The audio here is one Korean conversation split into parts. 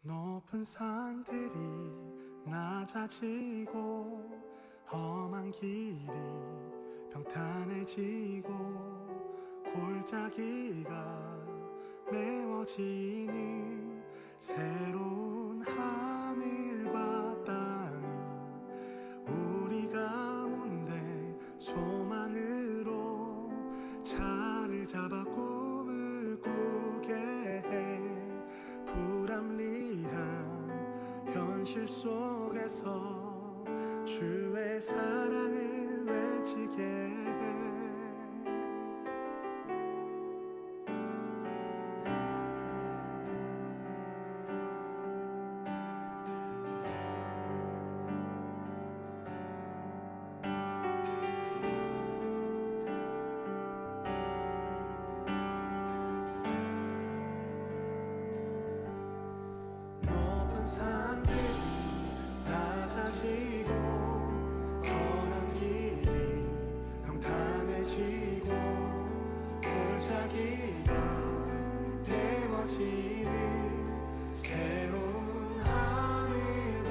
높은 산들이 낮아지고 험한 길이 평탄해지고 골짜기가 메워지는 새로운 하늘과 땅이 우리 가운데 소망으로 자리를 잡아 꿈을 꾸게 해. 불합리한 현실 속에서 주의 사랑을 외치게 해. 높은 산들이 낮아지고 험한 길이 평탄해지고 골짜기가 메워지는 새로운 하늘과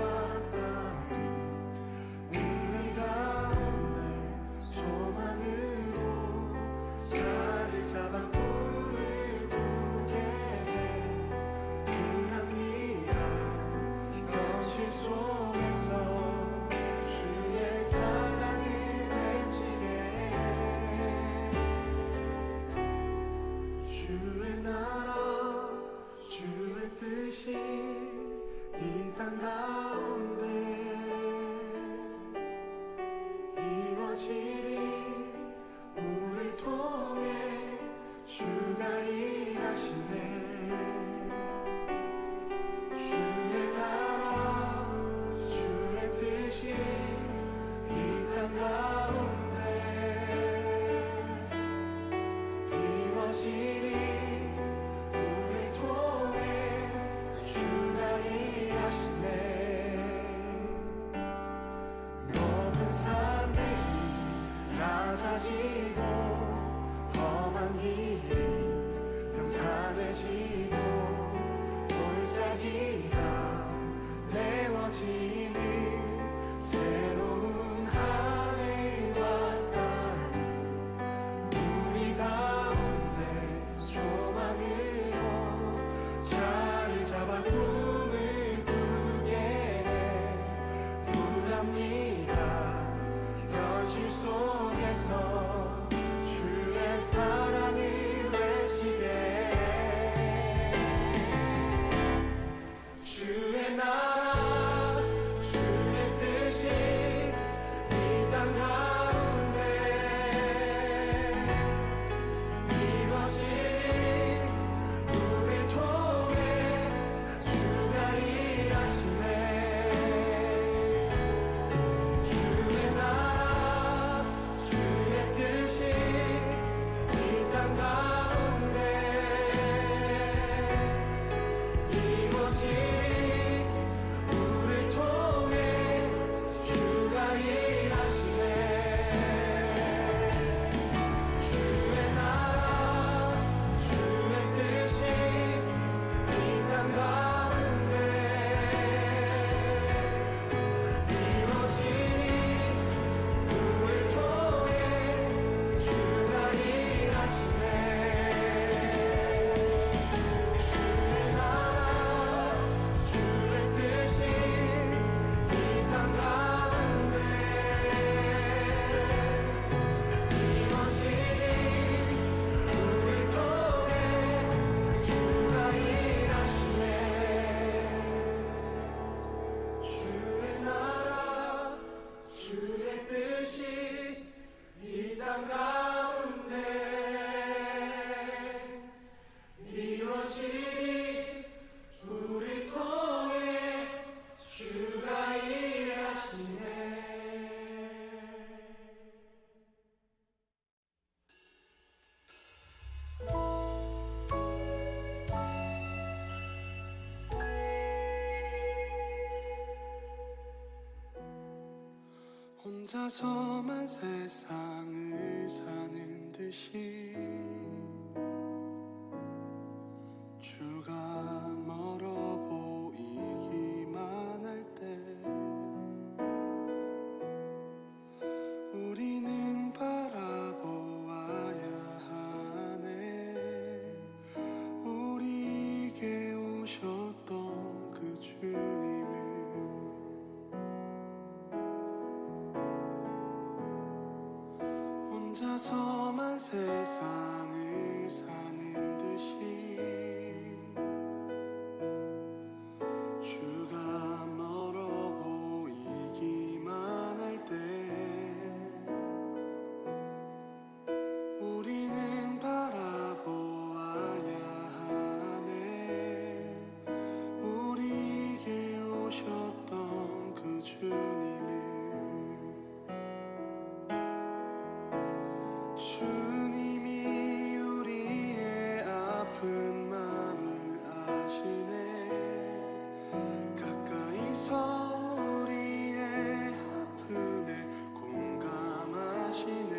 땅이 우리 가운데 소망으로 자리를 잡아 꿈을 꾸게 해. 불합리한 현실 속에서 주의 사랑을 외치게 해. 주의 나라 주의 뜻이 이 땅 가운데 이루어지리. 우릴 통해 주가 일하시네. 주의 나라 주의 뜻이 이 땅 가운데 이루어지리. 우릴 통해 주가 일하시네. 높은 산들이 낮아지고 험한 길이 평탄해지고 골짜기가 메워지는 새로운 하늘과 땅이 우리 가운데 소망으로 자리를 잡아 꿈을 꾸게 해. 불합리한 현실 속에서 주의 사랑을 외치게 해. 주의 나라 주의 뜻이 이 땅 가운데 이루어지리. 우릴 통해 주가 일하시네. 주의 나라 주의 뜻이 이 땅 가운데 이루어지리. 우릴 통해 주가 일하시네. 주의 나라 주의 뜻이 이 땅 가운데 이루어지리. 우릴 통해 주가 일하시네. 주의 나라 주의 뜻이 이 땅 가운데 이루어지리. 우릴 통해 주가 일하시네. 주의 나라 주의 뜻이 이 땅 가운데 이루어지리. 우릴 통해 주가 일하시네. 혼자서만 세상을 사는 듯이 주가 멀어 보이 혼자서만 세상을 사는 듯이 주가 멀어 보이기만 할 때 우리는 바라보아야 하네. 우리에게 오셨던 그 주님을. 주님이 우리의 아픈 마음을 아시네. 가까이서 우리의 아픔에 공감하시네.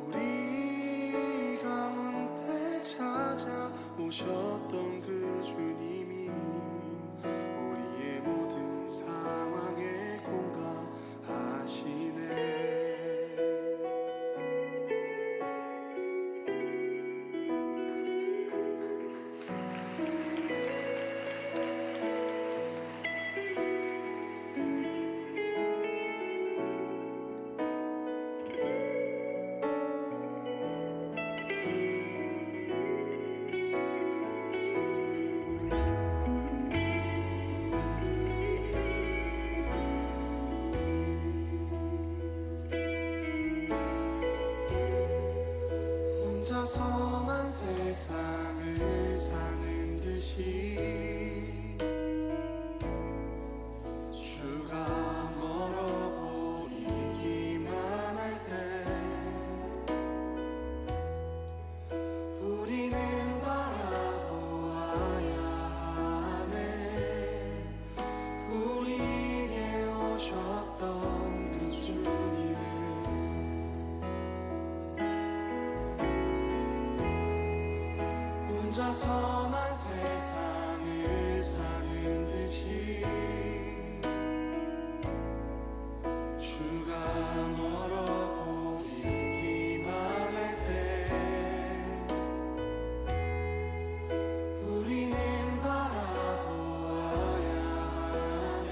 우리 가운데 찾아오셨던 그 주님이 우리의 모든 상황에 공감하시네. 혼자서만 세상을 사는 듯이 주가 멀어 보이기만 할 때 우리는 바라보아야 하네. 우리에게 오셨던 그 주님을. 혼자서만 세상을 사는 듯이 주가 멀어 보이기만 할 때 우리는 바라보아야 하네.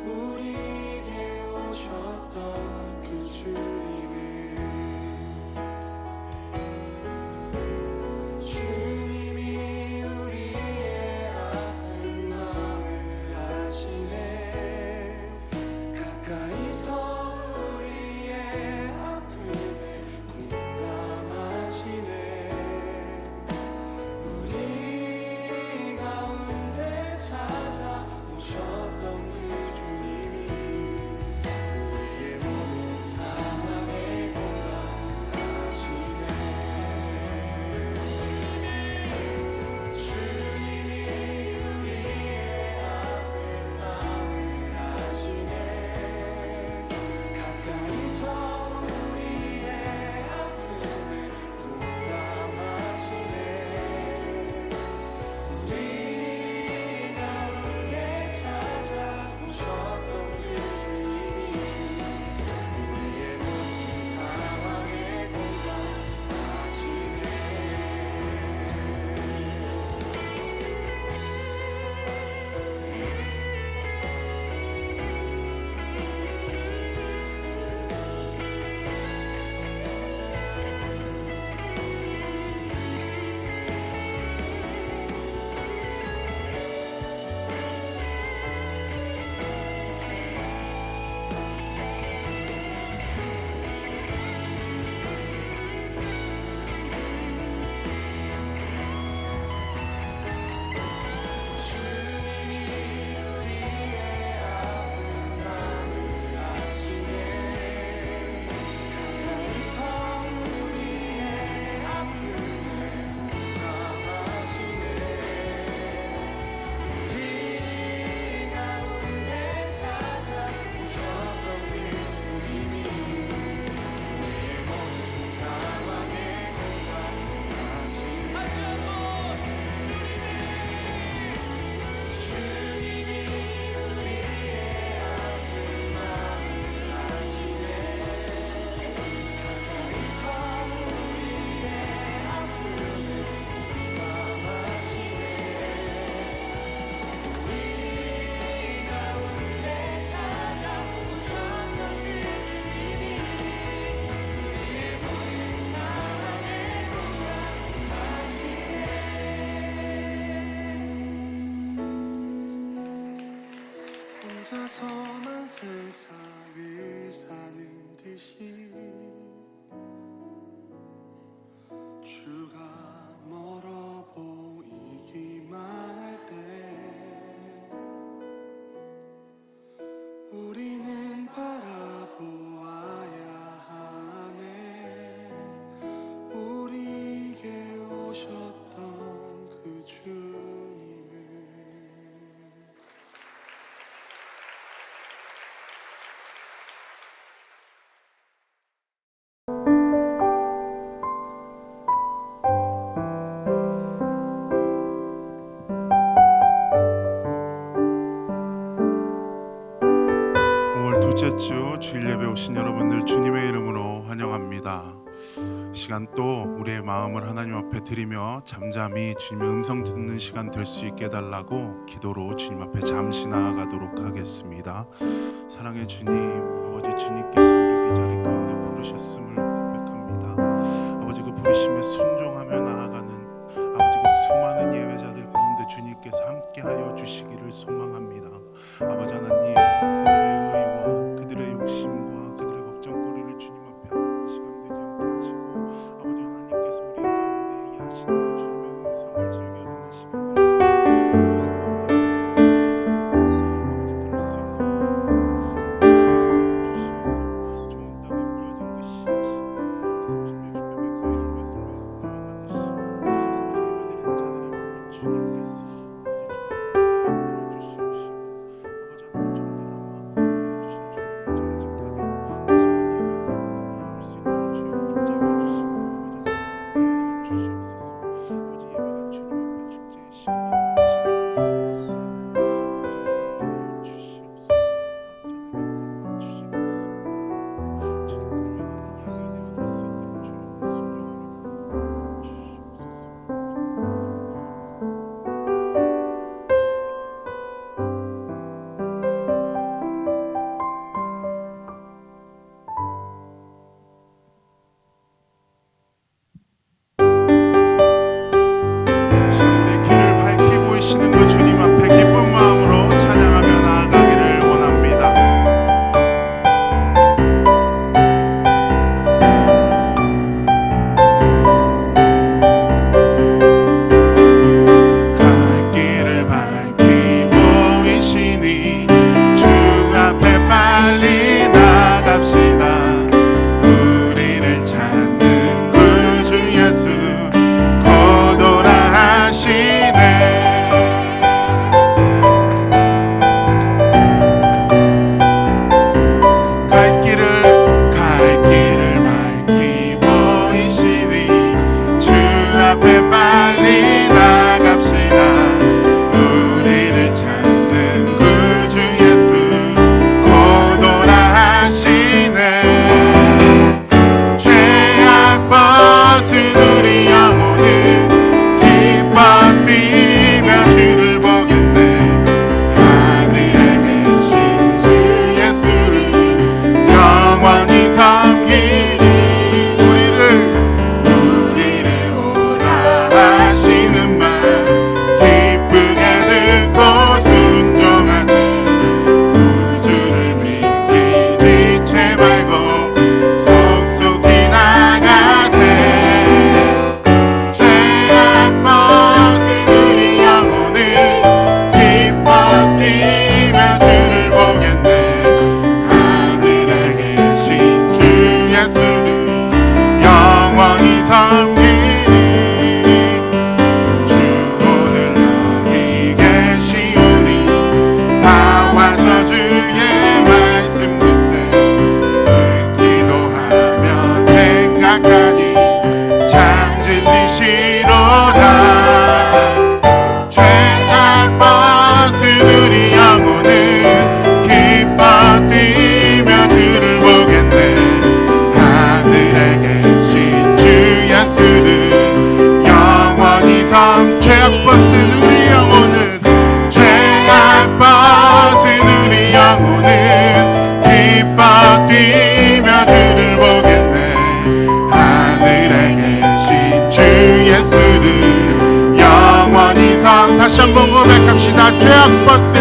우리에게 오셨던 그 주님을. 주님이 우리의 아픈 혼자서만 세상을 사는 듯이 주가 멀어 보이기만 할 때 우리는 바라보아야 하네. 우리에게 오셨던 그 주님을. 둘째 주 주일 예배 오신 여러분들 주님의 이름으로 환영합니다. 시간 또 우리의 마음을 하나님 앞에 드리며 잠잠히 주님의 음성 듣는 시간 될 수 있게 해달라고 기도로 주님 앞에 잠시 나아가도록 하겠습니다. 사랑의 주님, 아버지 주님께서 우리 이 자리 가운데 부르셨음을 고백합니다. 아버지 그 부르심에 순종하며 나아가는 아버지 그 수많은 예배자들 가운데 주님께서 함께하여 주시기를 소망합니다. 아버지 하나님, 그들의 의와 그들의 욕심과 그들의 걱정거리를 주님 앞에 하는 시간 되지 않게 하시고 아버지 하나님께서 우리 가운데 이해하시는 그 주님의 음성을 즐겨 듣는 시간 될 수 있게 아버지 들을 수 있는 마음 주시옵소서. 좋은 땅에 뿌려진 그 씨앗이 30년 60년 100년 이런 말씀을 나아가듯이 아버지 예배드리는 자들의 마음을 주님께서 다시 한번 고백합시다. 죄악 벗은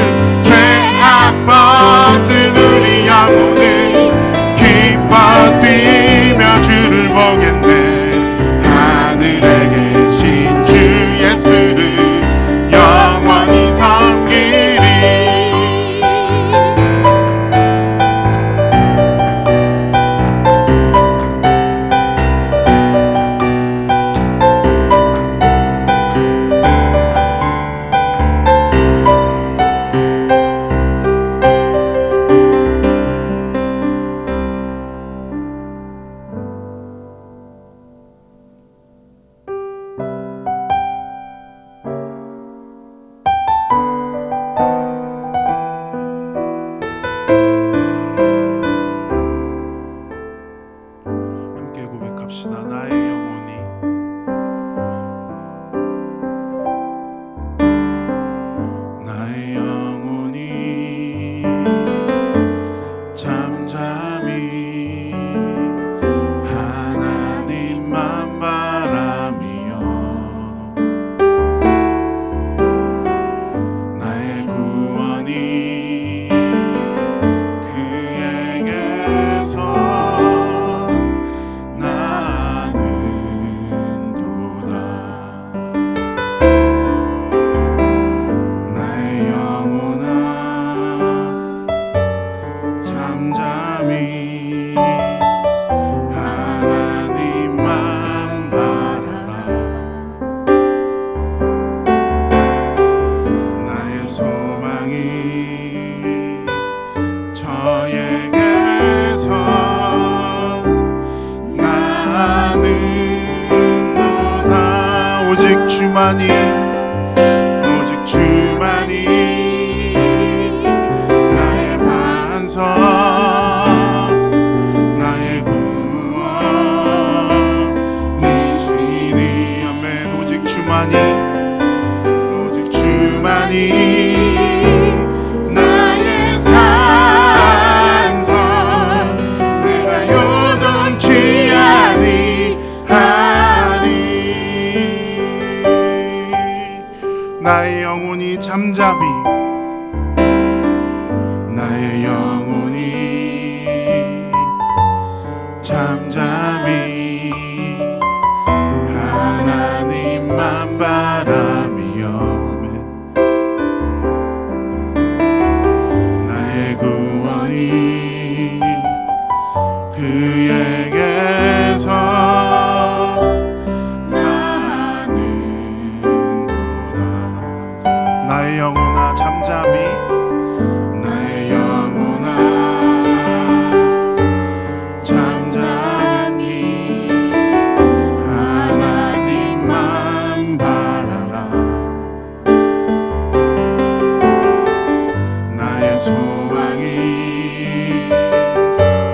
소망이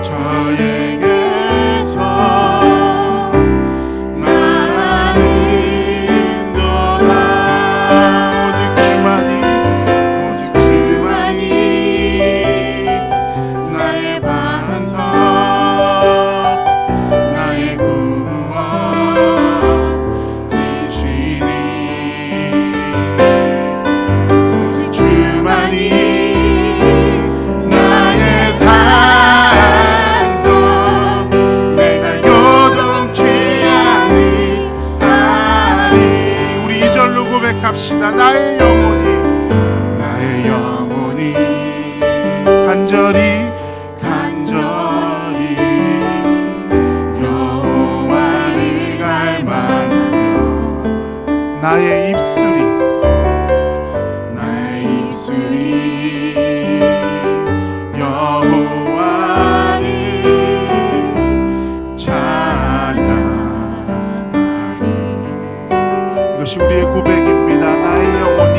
저에게서 나는도다. 오직 주만이 나의 반석 나의 구원이시니 오직 주만이 나의 산성 내가 요동치 아니하리. 우리 이 절로 고백합시다. 나의 영혼이 간절히 여호와를 갈망하며 나의 입술이 여호와를 찬양하리. 이것이 우리의 고백입니다. 나의 영혼이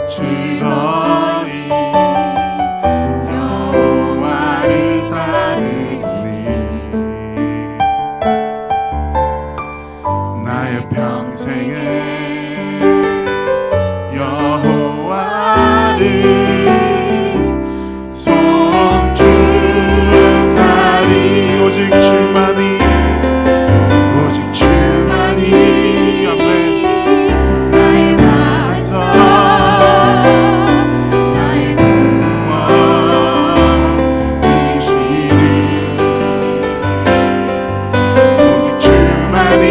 즐거이 여호와를 따르니 나의 평생을 여호와를 송축하리. 오직 주만이 아멘. 나의 반석 나의 구원이시니 오직 주만이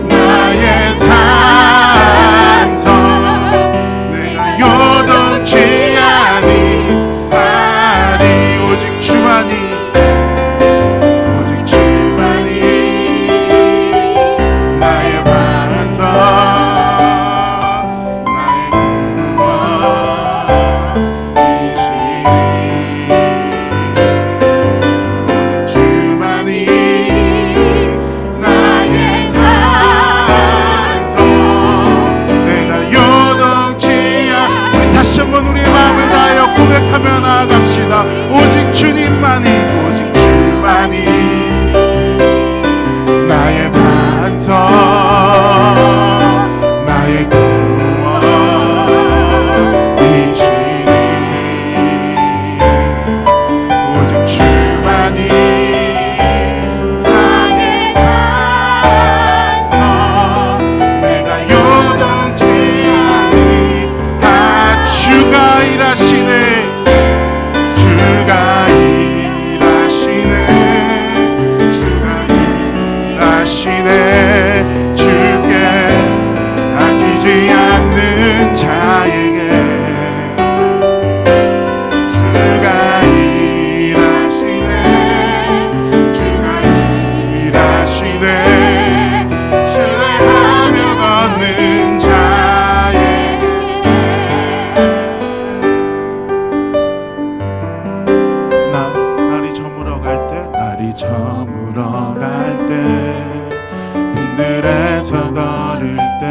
나의 산성 내가 요동치 아니하리. 오직 주만이 나의 반석 나의 구원이시니 오직 주만이 나의 산성 내가 요동치 우리 다시 한번 우리의 마음을 다하여 고백하며 나아갑시다. 오직 주만이 나의 반석 나의 구원이시니 오직 주만이 나의 산성 내가 요동치 아니하리. 주가 일하시네 주께 아끼지 않는 자에게 주가 일하시네 신뢰하며 걷는 자에게 날이 저물어 갈 때 빈들에서 걸을 때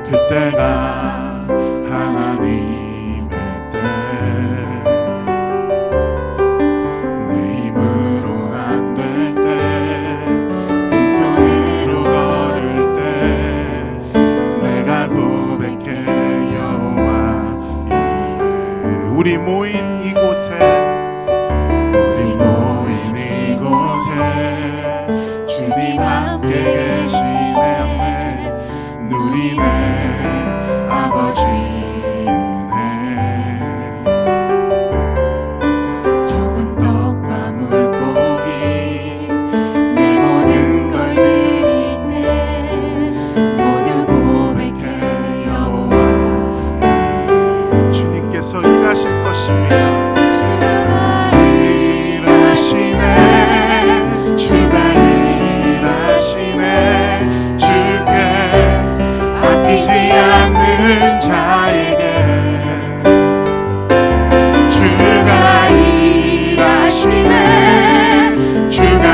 그때가 하나님의 때 내 힘으로는 안 될 때 빈손으로 걸을 때 내가 고백해 여호와 이래. 우리 모인 이곳에 주님 함께 계시네. 누리네 아버지 은혜. 적은 떡과 물고기 내 모든 걸 드릴 때 모두 고백해 여호와 주님께서 일하실 것입니다. 자에게 주가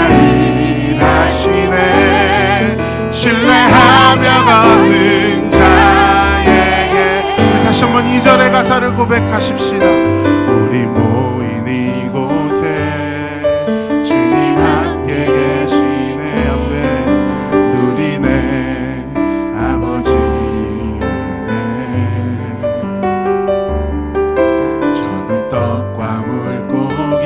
일하시네 신뢰하며 걷는 자 기도하십시다. 우리 모인 이곳에 주님 함께 계시네. 아멘. 누리네 아버지네. 저는 떡과 물고기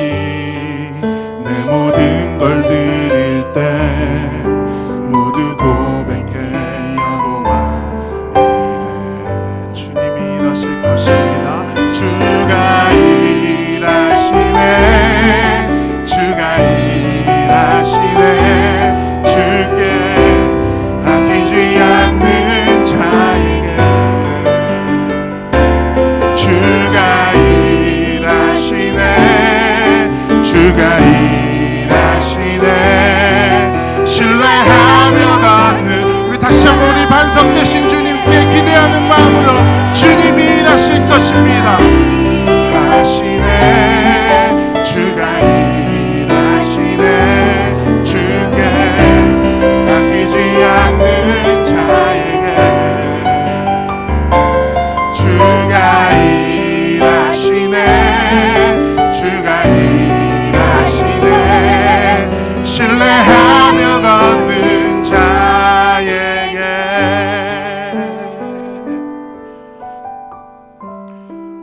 내 모든 걸 드릴 때 모두 고백해 여호와 이래. 주님이 일하실 것입니다. 주가 일하시네. 주가 일하시네. 주께 아끼지 않는 자에게 주가 일하시네. 주가 일하시네. 신뢰하며 걷는 우리 다시 한번 우리 반석되신 주님께 기대하는 마음으로 주님이 일하실 것입니다. 하시네. 주가 일하시네. 주께 아끼지 않는 자에게 주가 일하시네. 주가 일하시네. 신뢰하며 걷는 자에게.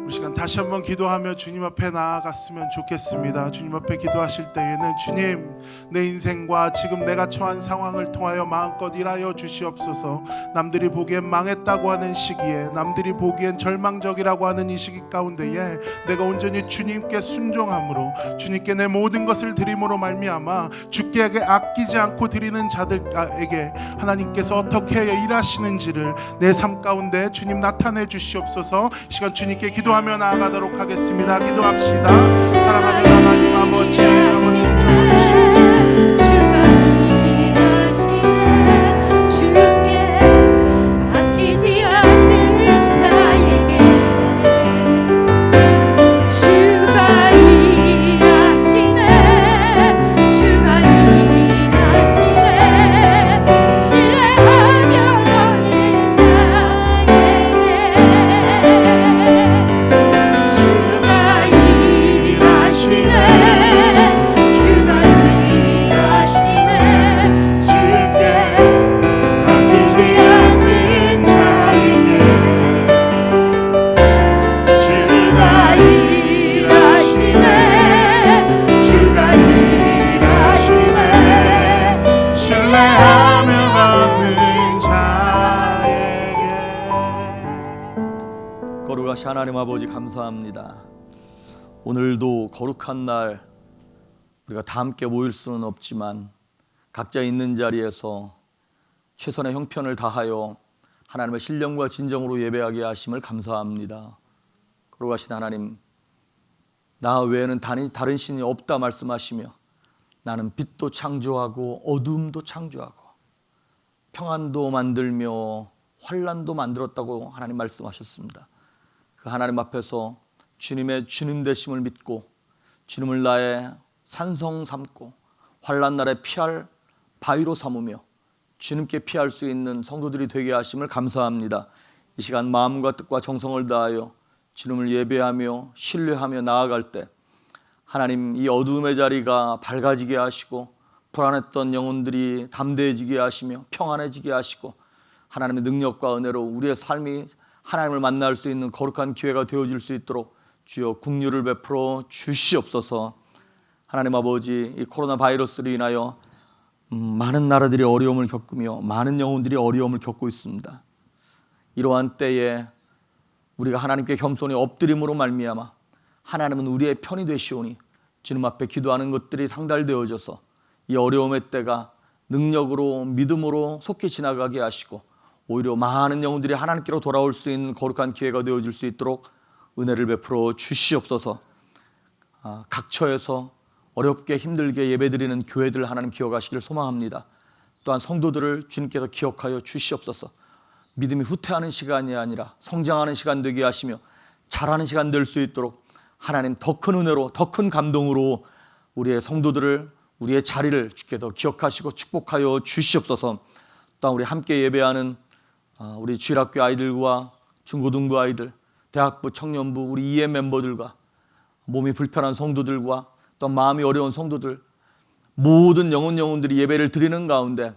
우리 시간 다시 한번 기도하며 주님 앞에 나아갔으면 좋겠습니다. 주님 앞에 기도하실 때에는 주님, 내 인생과 지금 내가 처한 상황을 통하여 마음껏 일하여 주시옵소서. 남들이 보기엔 망했다고 하는 시기에, 남들이 보기엔 절망적이라고 하는 이 시기 가운데에 내가 온전히 주님께 순종함으로, 주님께 내 모든 것을 드림으로 말미암아 주께 아끼지 않고 드리는 자들에게 하나님께서 어떻게 일하시는지를 내 삶 가운데 주님 나타내 주시옵소서. 시간 주님께 기도하며 나아가도록 하겠습니다. 기도합시다. 사랑하는 하나님 아버지, 거룩하신 하나님 아버지 감사합니다. 오늘도 거룩한 날 우리가 다 함께 모일 수는 없지만 각자 있는 자리에서 최선의 형편을 다하여 하나님의 신령과 진정으로 예배하게 하심을 감사합니다. 거룩하신 하나님, 나 외에는 다른 신이 없다 말씀하시며 나는 빛도 창조하고 어둠도 창조하고 평안도 만들며 환난도 만들었다고 하나님 말씀하셨습니다. 그 하나님 앞에서 주님의 주님 되심을 믿고 주님을 나의 산성 삼고 환난 날에 피할 바위로 삼으며 주님께 피할 수 있는 성도들이 되게 하심을 감사합니다. 이 시간 마음과 뜻과 정성을 다하여 주님을 예배하며 신뢰하며 나아갈 때 하나님, 이 어두움의 자리가 밝아지게 하시고 불안했던 영혼들이 담대해지게 하시며 평안해지게 하시고 하나님의 능력과 은혜로 우리의 삶이 하나님을 만날 수 있는 거룩한 기회가 되어질 수 있도록 주여 긍휼을 베풀어 주시옵소서. 하나님 아버지, 이 코로나 바이러스로 인하여 많은 나라들이 어려움을 겪으며 많은 영혼들이 어려움을 겪고 있습니다. 이러한 때에 우리가 하나님께 겸손히 엎드림으로 말미암아 하나님은 우리의 편이 되시오니 주님 앞에 기도하는 것들이 상달되어져서 이 어려움의 때가 능력으로 믿음으로 속히 지나가게 하시고 오히려 많은 영혼들이 하나님께로 돌아올 수 있는 거룩한 기회가 되어질 수 있도록 은혜를 베풀어 주시옵소서. 각처에서 어렵게 힘들게 예배드리는 교회들 하나님 기억하시기를 소망합니다. 또한 성도들을 주님께서 기억하여 주시옵소서. 믿음이 후퇴하는 시간이 아니라 성장하는 시간 되게 하시며 잘하는 시간 될 수 있도록 하나님 더 큰 은혜로 더 큰 감동으로 우리의 성도들을 우리의 자리를 주께 더 기억하시고 축복하여 주시옵소서. 또한 우리 함께 예배하는 우리 주일학교 아이들과 중고등부 아이들, 대학부, 청년부, 우리 EM 멤버들과 몸이 불편한 성도들과 또 마음이 어려운 성도들, 모든 영혼들이 예배를 드리는 가운데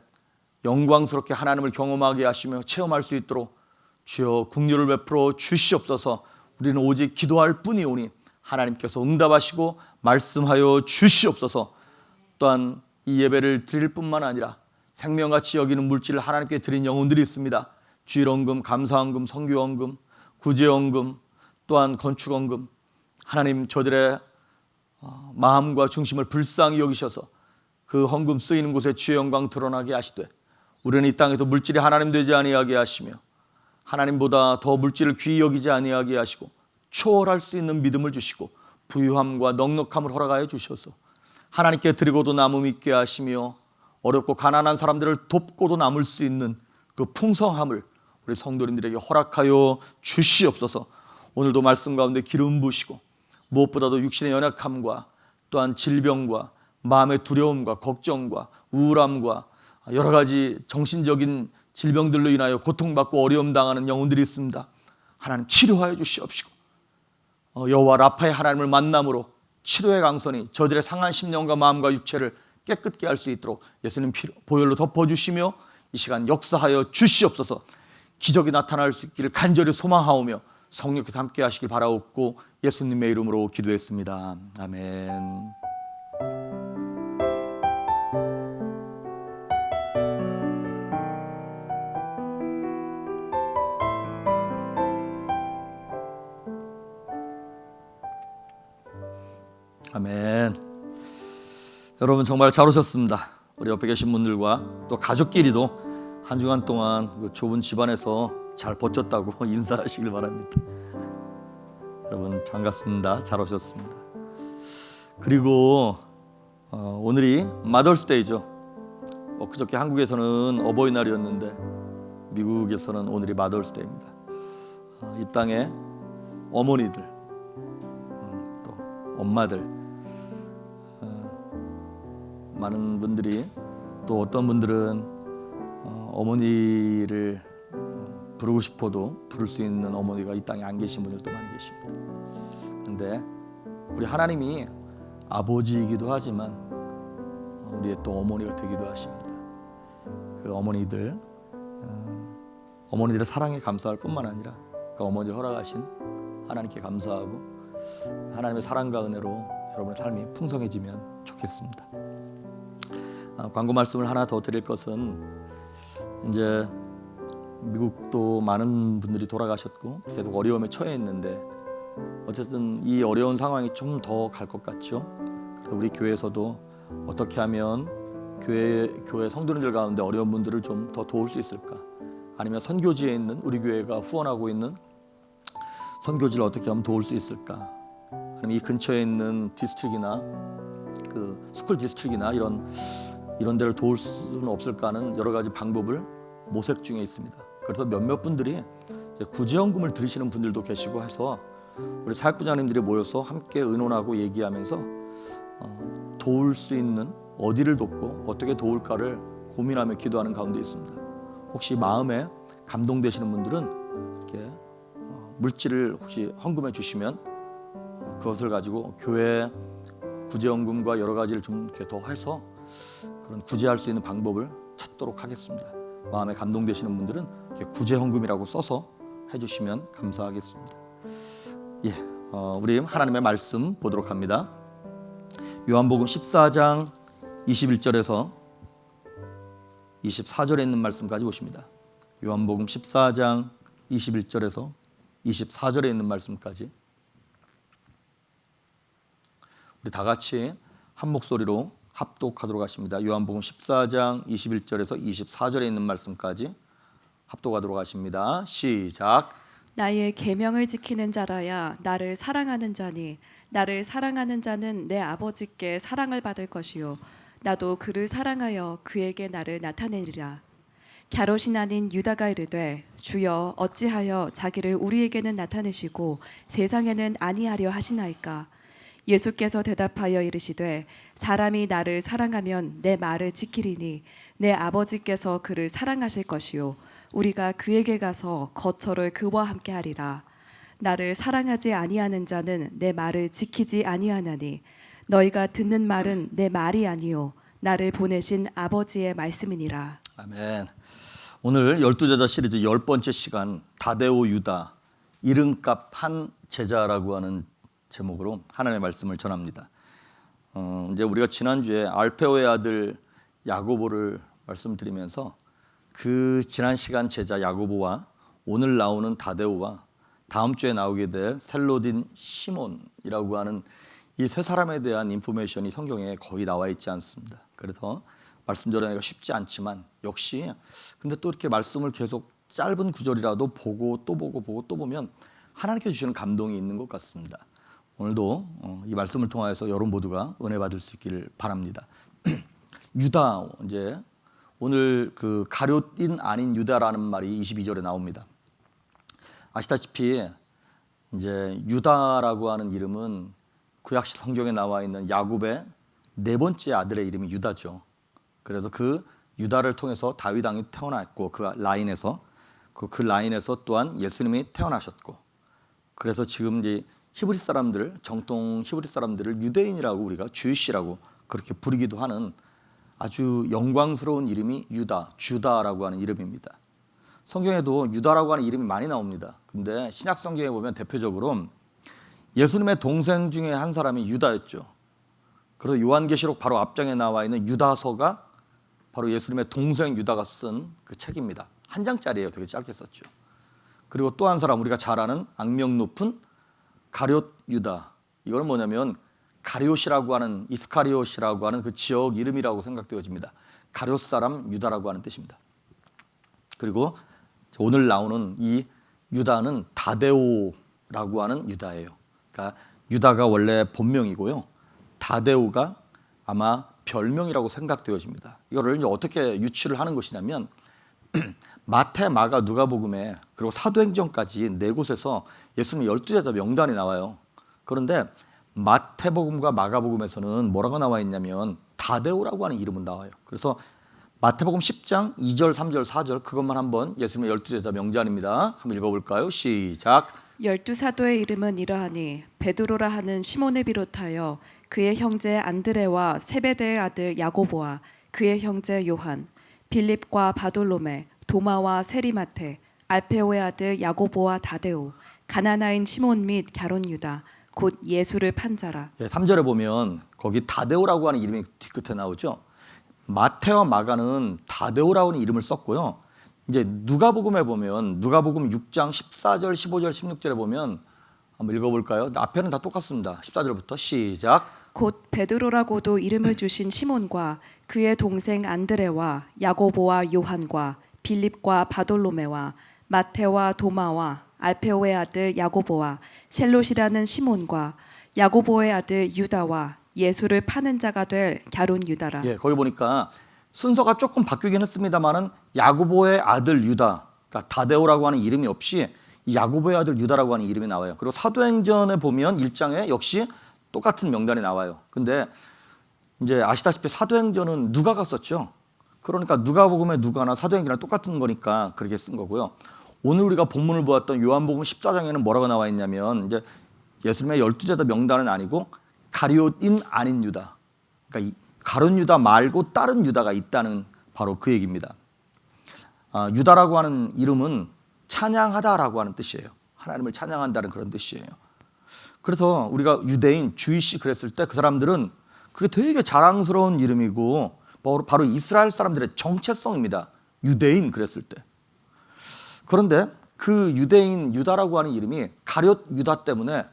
영광스럽게 하나님을 경험하게 하시며 체험할 수 있도록 주여 긍휼을 베풀어 주시옵소서. 우리는 오직 기도할 뿐이오니 하나님께서 응답하시고 말씀하여 주시옵소서. 또한 이 예배를 드릴 뿐만 아니라 생명같이 여기는 물질을 하나님께 드린 영혼들이 있습니다. 주일원금, 감사원금, 선교원금, 구제원금, 또한 건축원금, 하나님 저들의 마음과 중심을 불쌍히 여기셔서 그 헌금 쓰이는 곳에 주의 영광 드러나게 하시되 우리는 이 땅에서 물질이 하나님 되지 아니하게 하시며 하나님보다 더 물질을 귀히 여기지 아니하게 하시고 초월할 수 있는 믿음을 주시고 부유함과 넉넉함을 허락하여 주셔서 하나님께 드리고도 남음 있게 하시며 어렵고 가난한 사람들을 돕고도 남을 수 있는 그 풍성함을 우리 성도님들에게 허락하여 주시옵소서. 오늘도 말씀 가운데 기름 부으시고 무엇보다도 육신의 연약함과 또한 질병과 마음의 두려움과 걱정과 우울함과 여러 가지 정신적인 질병들로 인하여 고통받고 어려움 당하는 영혼들이 있습니다. 하나님 치료하여 주시옵시고 여호와 라파의 하나님을 만남으로 치료의 강선이 저들의 상한 심령과 마음과 육체를 깨끗게 할 수 있도록 예수님 보혈로 덮어주시며 이 시간 역사하여 주시옵소서. 기적이 나타날 수 있기를 간절히 소망하오며 성령께서 함께 하시길 바라옵고 예수님의 이름으로 기도했습니다. 아멘. 아멘. 여러분 정말 잘 오셨습니다. 우리 옆에 계신 분들과 또 가족끼리도 한 주간 동안 그 좁은 집안에서 잘 버텼다고 인사하시길 바랍니다. 여러분 반갑습니다. 잘 오셨습니다. 그리고 오늘이 마더스데이죠. 그저께 한국에서는 어버이날이었는데 미국에서는 오늘이 마더스데이입니다. 이 땅에 어머니들, 또 엄마들, 많은 분들이 또 어떤 분들은 어머니를 부르고 싶어도 부를 수 있는 어머니가 이 땅에 안 계신 분들도 많이 계십니다. 그런데 우리 하나님이 아버지이기도 하지만 우리의 또 어머니가 되기도 하십니다. 그 어머니들의 사랑에 감사할 뿐만 아니라 그 어머니를 허락하신 하나님께 감사하고 하나님의 사랑과 은혜로 여러분의 삶이 풍성해지면 좋겠습니다. 광고 말씀을 하나 더 드릴 것은 이제 미국도 많은 분들이 돌아가셨고 계속 어려움에 처해 있는데 어쨌든 이 어려운 상황이 좀 더 갈 것 같죠. 그래서 우리 교회에서도 어떻게 하면 교회 성도님들 가운데 어려운 분들을 좀 더 도울 수 있을까? 아니면 선교지에 있는 우리 교회가 후원하고 있는 선교지를 어떻게 하면 도울 수 있을까? 아니면 이 근처에 있는 디스트릭이나 그 스쿨 디스트릭이나 이런 데를 도울 수는 없을까 하는 여러 가지 방법을 모색 중에 있습니다. 그래서 몇몇 분들이 구제헌금을 드리시는 분들도 계시고 해서 우리 사역부장님들이 모여서 함께 의논하고 얘기하면서 도울 수 있는 어디를 돕고 어떻게 도울까를 고민하며 기도하는 가운데 있습니다. 혹시 마음에 감동되시는 분들은 이렇게 물질을 혹시 헌금해 주시면 그것을 가지고 교회 구제헌금과 여러 가지를 좀 이렇게 더 해서 그런 구제할 수 있는 방법을 찾도록 하겠습니다. 마음에 감동되시는 분들은 이렇게 구제헌금이라고 써서 해주시면 감사하겠습니다. 우리 하나님의 말씀 보도록 합니다. 요한복음 14장 21절에서 24절에 있는 말씀까지 보십니다. 요한복음 14장 21절에서 24절에 있는 말씀까지 우리 다 같이 한 목소리로 합독하도록 하십니다. 요한복음 14장 21절에서 24절에 있는 말씀까지 합독하도록 하십니다. 시작. 나의 계명을 지키는 자라야 나를 사랑하는 자니 나를 사랑하는 자는 내 아버지께 사랑을 받을 것이요 나도 그를 사랑하여 그에게 나를 나타내리라. 갸롯이 나닌 유다가 이르되 주여 어찌하여 자기를 우리에게는 나타내시고 세상에는 아니하려 하시나이까. 예수께서 대답하여 이르시되 사람이 나를 사랑하면 내 말을 지키리니 내 아버지께서 그를 사랑하실 것이요 우리가 그에게 가서 거처를 그와 함께 하리라. 나를 사랑하지 아니하는 자는 내 말을 지키지 아니하나니 너희가 듣는 말은 내 말이 아니요 나를 보내신 아버지의 말씀이니라. 아멘. 오늘 12제자 시리즈 10번째 시간 다데오 유다 이름값 한 제자라고 하는 제목으로 하나님의 말씀을 전합니다. 이제 우리가 지난주에 알페오의 아들 야고보를 말씀드리면서 그 지난 시간 제자 야고보와 오늘 나오는 다데오와 다음 주에 나오게 될 셀로딘 시몬이라고 하는 이 세 사람에 대한 인포메이션이 성경에 거의 나와 있지 않습니다. 그래서 말씀 전하기가 쉽지 않지만 역시 근데 또 이렇게 말씀을 계속 짧은 구절이라도 보고 또 보고 보고 또 보면 하나님께 주시는 감동이 있는 것 같습니다. 오늘도 이 말씀을 통하여서 여러분 모두가 은혜 받을 수 있기를 바랍니다. 유다 이제 오늘 그 가룟인 아닌 유다라는 말이 22절에 나옵니다. 아시다시피 이제 유다라고 하는 이름은 구약시 성경에 나와 있는 야곱의 네 번째 아들의 이름이 유다죠. 그래서 그 유다를 통해서 다윗 왕이 태어났고 그 라인에서 또한 예수님이 태어나셨고 그래서 지금 이제 히브리 사람들 정통 히브리 사람들을 유대인이라고 우리가 주이시라고 그렇게 부르기도 하는 아주 영광스러운 이름이 유다, 주다라고 하는 이름입니다. 성경에도 유다라고 하는 이름이 많이 나옵니다. 근데 신약 성경에 보면 대표적으로 예수님의 동생 중에 한 사람이 유다였죠. 그래서 요한계시록 바로 앞장에 나와 있는 유다서가 바로 예수님의 동생 유다가 쓴 그 책입니다. 한 장짜리예요. 되게 짧게 썼죠. 그리고 또 한 사람 우리가 잘 아는 악명 높은 가룟 유다. 이거는 뭐냐면 가룟이라고 하는 이스카리옷이라고 하는 그 지역 이름이라고 생각되어집니다. 가룟 사람 유다라고 하는 뜻입니다. 그리고 오늘 나오는 이 유다는 다데오라고 하는 유다예요. 그러니까 유다가 원래 본명이고요. 다데오가 아마 별명이라고 생각되어집니다. 이거를 이제 어떻게 유추를 하는 것이냐면 마태, 마가, 누가복음에 그리고 사도행전까지 네 곳에서 예수님 12제자 명단이 나와요. 그런데 마태복음과 마가복음에서는 뭐라고 나와 있냐면 다데오라고 하는 이름은 나와요. 그래서 마태복음 10장 2절, 3절, 4절 그것만 한번 예수님의 12제자 명단입니다. 한번 읽어볼까요? 시작. 12사도의 이름은 이러하니 베드로라 하는 시몬을 비롯하여 그의 형제 안드레와 세베대의 아들 야고보와 그의 형제 요한, 빌립과 바돌로메, 도마와 세리마테, 알페오의 아들 야고보와 다데오, 가나나인 시몬 및 갸론 유다, 곧 예수를 판 자라. 3절에 보면 거기 다데오라고 하는 이름이 뒤끝에 나오죠. 마태와 마가는 다데오라고 하는 이름을 썼고요. 이제 누가복음에 보면 누가복음 6장 14절, 15절, 16절에 보면 한번 읽어볼까요? 앞에는 다 똑같습니다. 14절부터 시작. 곧 베드로라고도 이름을 주신 시몬과 그의 동생 안드레와 야고보와 요한과 빌립과 바돌로메와 마테와 도마와 알페오의 아들 야고보와 셀롯이라는 시몬과 야고보의 아들 유다와 예수를 파는 자가 될 갸론 유다라. 거기 보니까 순서가 조금 바뀌긴 했습니다만은 야고보의 아들 유다, 그러니까 다데오라고 하는 이름이 없이 야고보의 아들 유다라고 하는 이름이 나와요. 그리고 사도행전에 보면 1장에 역시 똑같은 명단이 나와요. 근데 이제 아시다시피 사도행전은 누가가 썼죠. 그러니까 누가복음의 누가나 사도행전이랑 똑같은 거니까 그렇게 쓴 거고요. 오늘 우리가 본문을 보았던 요한복음 14장에는 뭐라고 나와 있냐면 이제 예수님의 12제자 명단은 아니고 가룟인 아닌 유다. 그러니까 가룟 유다 말고 다른 유다가 있다는 바로 그 얘기입니다. 유다라고 하는 이름은 찬양하다라고 하는 뜻이에요. 하나님을 찬양한다는 그런 뜻이에요. 그래서 우리가 유대인, 주이시 그랬을 때 그 사람들은 그게 되게 자랑스러운 이름이고 바로 이스라엘 사람들의 정체성입니다. 유대인 그랬을 때. 그런데 그 유대인 유다라고 하는 이름이 가룟 유다 때문에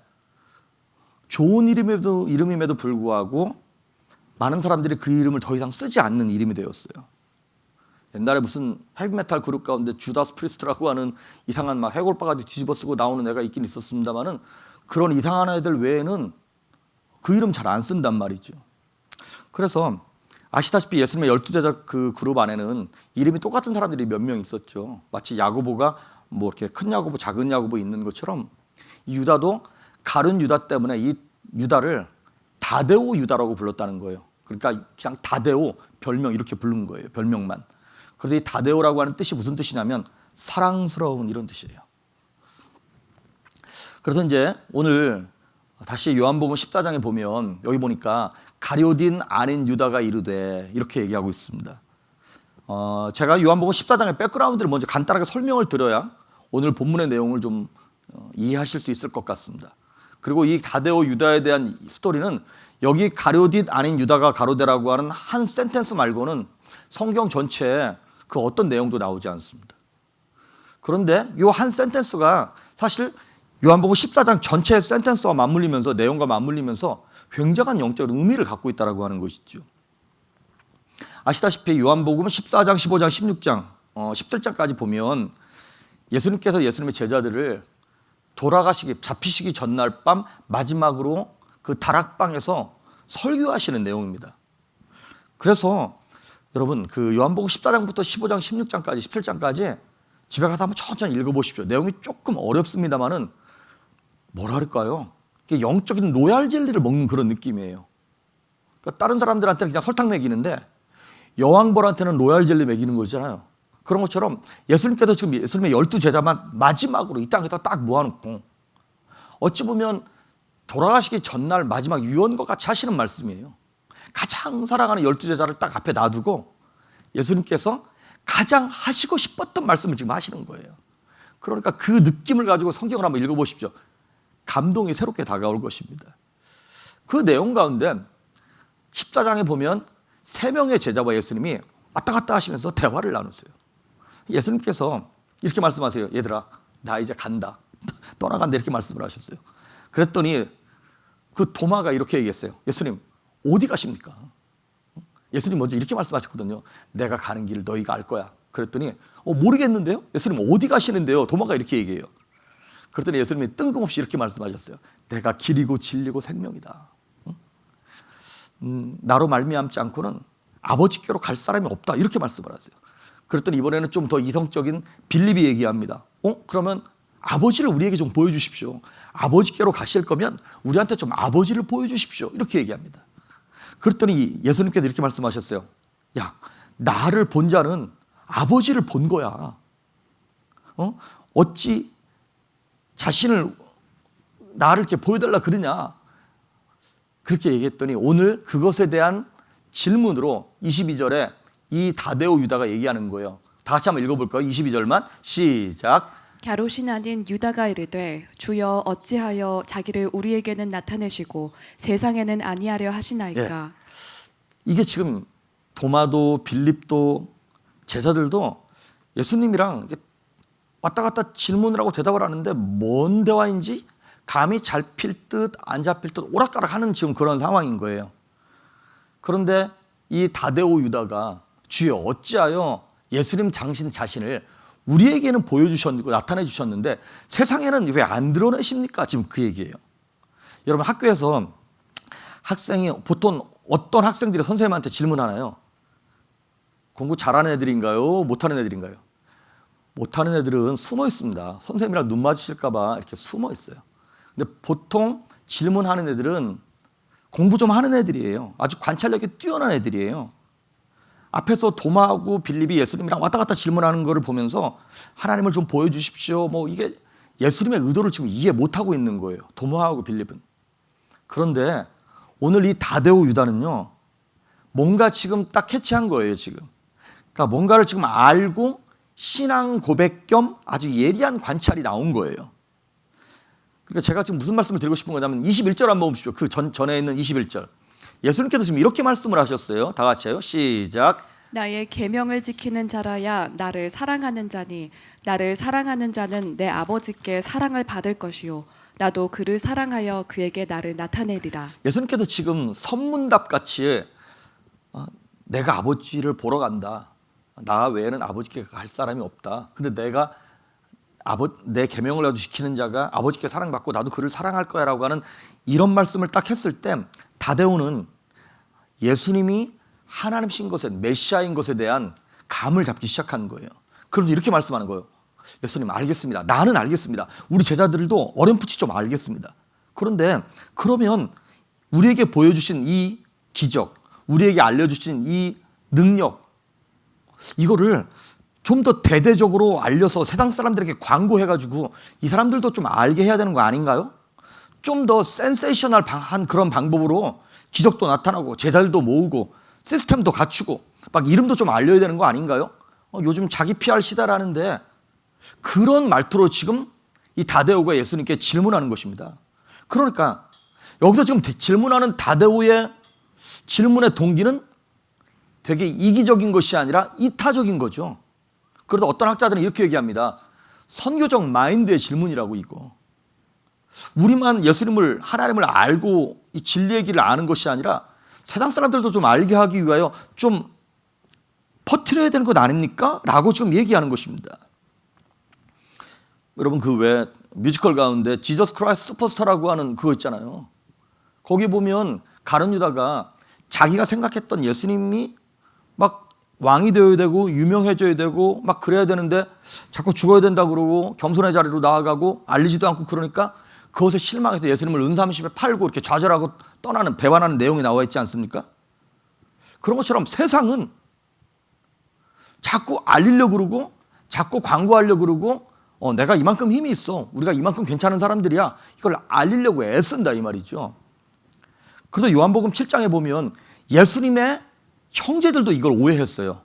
좋은 이름임에도 불구하고 많은 사람들이 그 이름을 더 이상 쓰지 않는 이름이 되었어요. 옛날에 무슨 헤비메탈 그룹 가운데 주다스 프리스트라고 하는 이상한 막 해골바가지 뒤집어 쓰고 나오는 애가 있긴 있었습니다만은 그런 이상한 애들 외에는 그 이름 잘 안 쓴단 말이죠. 그래서 아시다시피 예수님의 12제자 그 그룹 안에는 이름이 똑같은 사람들이 몇 명 있었죠. 마치 야고보가 뭐 이렇게 큰 야고보, 작은 야고보 있는 것처럼 이 유다도 가룟 유다 때문에 이 유다를 다데오 유다라고 불렀다는 거예요. 그러니까 그냥 다데오 별명 이렇게 부른 거예요. 별명만. 그런데 이 다데오라고 하는 뜻이 무슨 뜻이냐면 사랑스러운 이런 뜻이에요. 그래서 이제 오늘 다시 요한복음 14장에 보면 여기 보니까 가룟 아닌 유다가 이르되 이렇게 얘기하고 있습니다. 제가 요한복음 14장의 백그라운드를 먼저 간단하게 설명을 드려야 오늘 본문의 내용을 좀 이해하실 수 있을 것 같습니다. 그리고 이 다데오 유다에 대한 스토리는 여기 가룟 아닌 유다가 가로되라고 하는 한 센텐스 말고는 성경 전체에 그 어떤 내용도 나오지 않습니다. 그런데 이 한 센텐스가 사실 요한복음 14장 전체의 센텐스와 맞물리면서 내용과 맞물리면서 굉장한 영적 의미를 갖고 있다고 하는 것이죠. 아시다시피 요한복음 14장, 15장, 16장, 17장까지 보면 예수님께서 예수님의 제자들을 잡히시기 전날 밤 마지막으로 그 다락방에서 설교하시는 내용입니다. 그래서 여러분 그 요한복음 14장부터 15장, 16장까지, 17장까지 집에 가서 한번 천천히 읽어보십시오. 내용이 조금 어렵습니다만은 뭐라 할까요? 영적인 로얄 젤리를 먹는 그런 느낌이에요. 그러니까 다른 사람들한테는 그냥 설탕 먹이는데 여왕벌한테는 로얄 젤리 먹이는 거잖아요. 그런 것처럼 예수님께서 지금 예수님의 12제자만 마지막으로 이 땅에다 딱 모아놓고 어찌 보면 돌아가시기 전날 마지막 유언과 같이 하시는 말씀이에요. 가장 사랑하는 12제자를 딱 앞에 놔두고 예수님께서 가장 하시고 싶었던 말씀을 지금 하시는 거예요. 그러니까 그 느낌을 가지고 성경을 한번 읽어보십시오. 감동이 새롭게 다가올 것입니다. 그 내용 가운데 14장에 보면 3명의 제자와 예수님이 왔다 갔다 하시면서 대화를 나누세요. 예수님께서 이렇게 말씀하세요. 얘들아, 나 이제 간다. 떠나간다. 이렇게 말씀을 하셨어요. 그랬더니 그 도마가 이렇게 얘기했어요. 예수님, 어디 가십니까? 예수님 먼저 이렇게 말씀하셨거든요. 내가 가는 길을 너희가 알 거야. 그랬더니 모르겠는데요? 예수님 어디 가시는데요? 도마가 이렇게 얘기해요. 그랬더니 예수님이 뜬금없이 이렇게 말씀하셨어요. 내가 길이고 진리고 생명이다. 나로 말미암지 않고는 아버지께로 갈 사람이 없다. 이렇게 말씀을 하세요. 그랬더니 이번에는 좀 더 이성적인 빌립이 얘기합니다. 그러면 아버지를 우리에게 좀 보여주십시오. 아버지께로 가실 거면 우리한테 좀 아버지를 보여주십시오. 이렇게 얘기합니다. 그랬더니 예수님께서 이렇게 말씀하셨어요. 야, 나를 본 자는 아버지를 본 거야. 어찌 자신을 나를 이렇게 보여달라 그러냐. 그렇게 얘기했더니 오늘 그것에 대한 질문으로 22절에 이 다데오 유다가 얘기하는 거예요. 다 같이 한번 읽어볼까요? 22절만 시작. 가롯이 아닌 유다가 이르되 주여 어찌하여 자기를 우리에게는 나타내시고 세상에는 아니하려 하시나이까. 이게 지금 도마도 빌립도 제자들도 예수님이랑 왔다 갔다 질문을 하고 대답을 하는데 뭔 대화인지 감이 잡힐 듯 안 잡힐 듯 오락가락 하는 지금 그런 상황인 거예요. 그런데 이 다데오 유다가 주여 어찌하여 예수님 당신 자신을 우리에게는 보여주셨고 나타내 주셨는데 세상에는 왜 안 드러내십니까? 지금 그 얘기예요. 여러분 학교에서 학생이 보통 어떤 학생들이 선생님한테 질문하나요? 공부 잘하는 애들인가요? 못하는 애들인가요? 못하는 애들은 숨어 있습니다. 선생님이랑 눈 마주칠까 봐 이렇게 숨어 있어요. 근데 보통 질문하는 애들은 공부 좀 하는 애들이에요. 아주 관찰력이 뛰어난 애들이에요. 앞에서 도마하고 빌립이 예수님이랑 왔다 갔다 질문하는 것을 보면서 하나님을 좀 보여주십시오. 이게 예수님의 의도를 지금 이해 못하고 있는 거예요. 도마하고 빌립은. 그런데 오늘 이 다데오 유다는요. 뭔가 지금 딱 캐치한 거예요. 지금. 그러니까 뭔가를 지금 알고 신앙 고백 겸 아주 예리한 관찰이 나온 거예요. 그러니까 제가 지금 무슨 말씀을 드리고 싶은 거냐면 21절 한번 보십시오. 그 전에 있는 21절. 예수님께서 지금 이렇게 말씀을 하셨어요. 다 같이요. 시작. 나의 계명을 지키는 자라야 나를 사랑하는 자니 나를 사랑하는 자는 내 아버지께 사랑을 받을 것이요 나도 그를 사랑하여 그에게 나를 나타내리라. 예수님께서 지금 선문답 같이 내가 아버지를 보러 간다. 나 외에는 아버지께 갈 사람이 없다. 근데 내가 내 계명을 아주 지키는 자가 아버지께 사랑받고 나도 그를 사랑할 거야라고 하는 이런 말씀을 딱 했을 때 다데오는 예수님이 하나님신 것에 메시아인 것에 대한 감을 잡기 시작하는 거예요. 그런데 이렇게 말씀하는 거예요. 예수님 알겠습니다. 나는 알겠습니다. 우리 제자들도 어렴풋이 좀 알겠습니다. 그런데 그러면 우리에게 보여주신 이 기적, 우리에게 알려주신 이 능력 이거를 좀 더 대대적으로 알려서 세상 사람들에게 광고해가지고 이 사람들도 좀 알게 해야 되는 거 아닌가요? 좀 더 센세이셔널한 그런 방법으로 기적도 나타나고 제자들도 모으고 시스템도 갖추고 막 이름도 좀 알려야 되는 거 아닌가요? 요즘 자기 PR 시대라는데 그런 말투로 지금 이 다데오가 예수님께 질문하는 것입니다. 그러니까 여기서 지금 질문하는 다데오의 질문의 동기는 되게 이기적인 것이 아니라 이타적인 거죠. 그래서 어떤 학자들은 이렇게 얘기합니다. 선교적 마인드의 질문이라고 이거. 우리만 예수님을 하나님을 알고 이 진리의 길을 아는 것이 아니라 세상 사람들도 좀 알게 하기 위하여 좀 퍼뜨려야 되는 것 아닙니까? 라고 지금 얘기하는 것입니다. 여러분 그 왜 뮤지컬 가운데 지저스 크라이스트 슈퍼스타라고 하는 그거 있잖아요. 거기 보면 가룟 유다가 자기가 생각했던 예수님이 막 왕이 되어야 되고 유명해져야 되고 막 그래야 되는데 자꾸 죽어야 된다 그러고 겸손의 자리로 나아가고 알리지도 않고 그러니까 그것에 실망해서 예수님을 은삼십에 팔고 이렇게 좌절하고 떠나는 배반하는 내용이 나와 있지 않습니까? 그런 것처럼 세상은 자꾸 알리려고 그러고 자꾸 광고하려고 그러고 내가 이만큼 힘이 있어. 우리가 이만큼 괜찮은 사람들이야. 이걸 알리려고 애쓴다 이 말이죠. 그래서 요한복음 7장에 보면 예수님의 형제들도 이걸 오해했어요.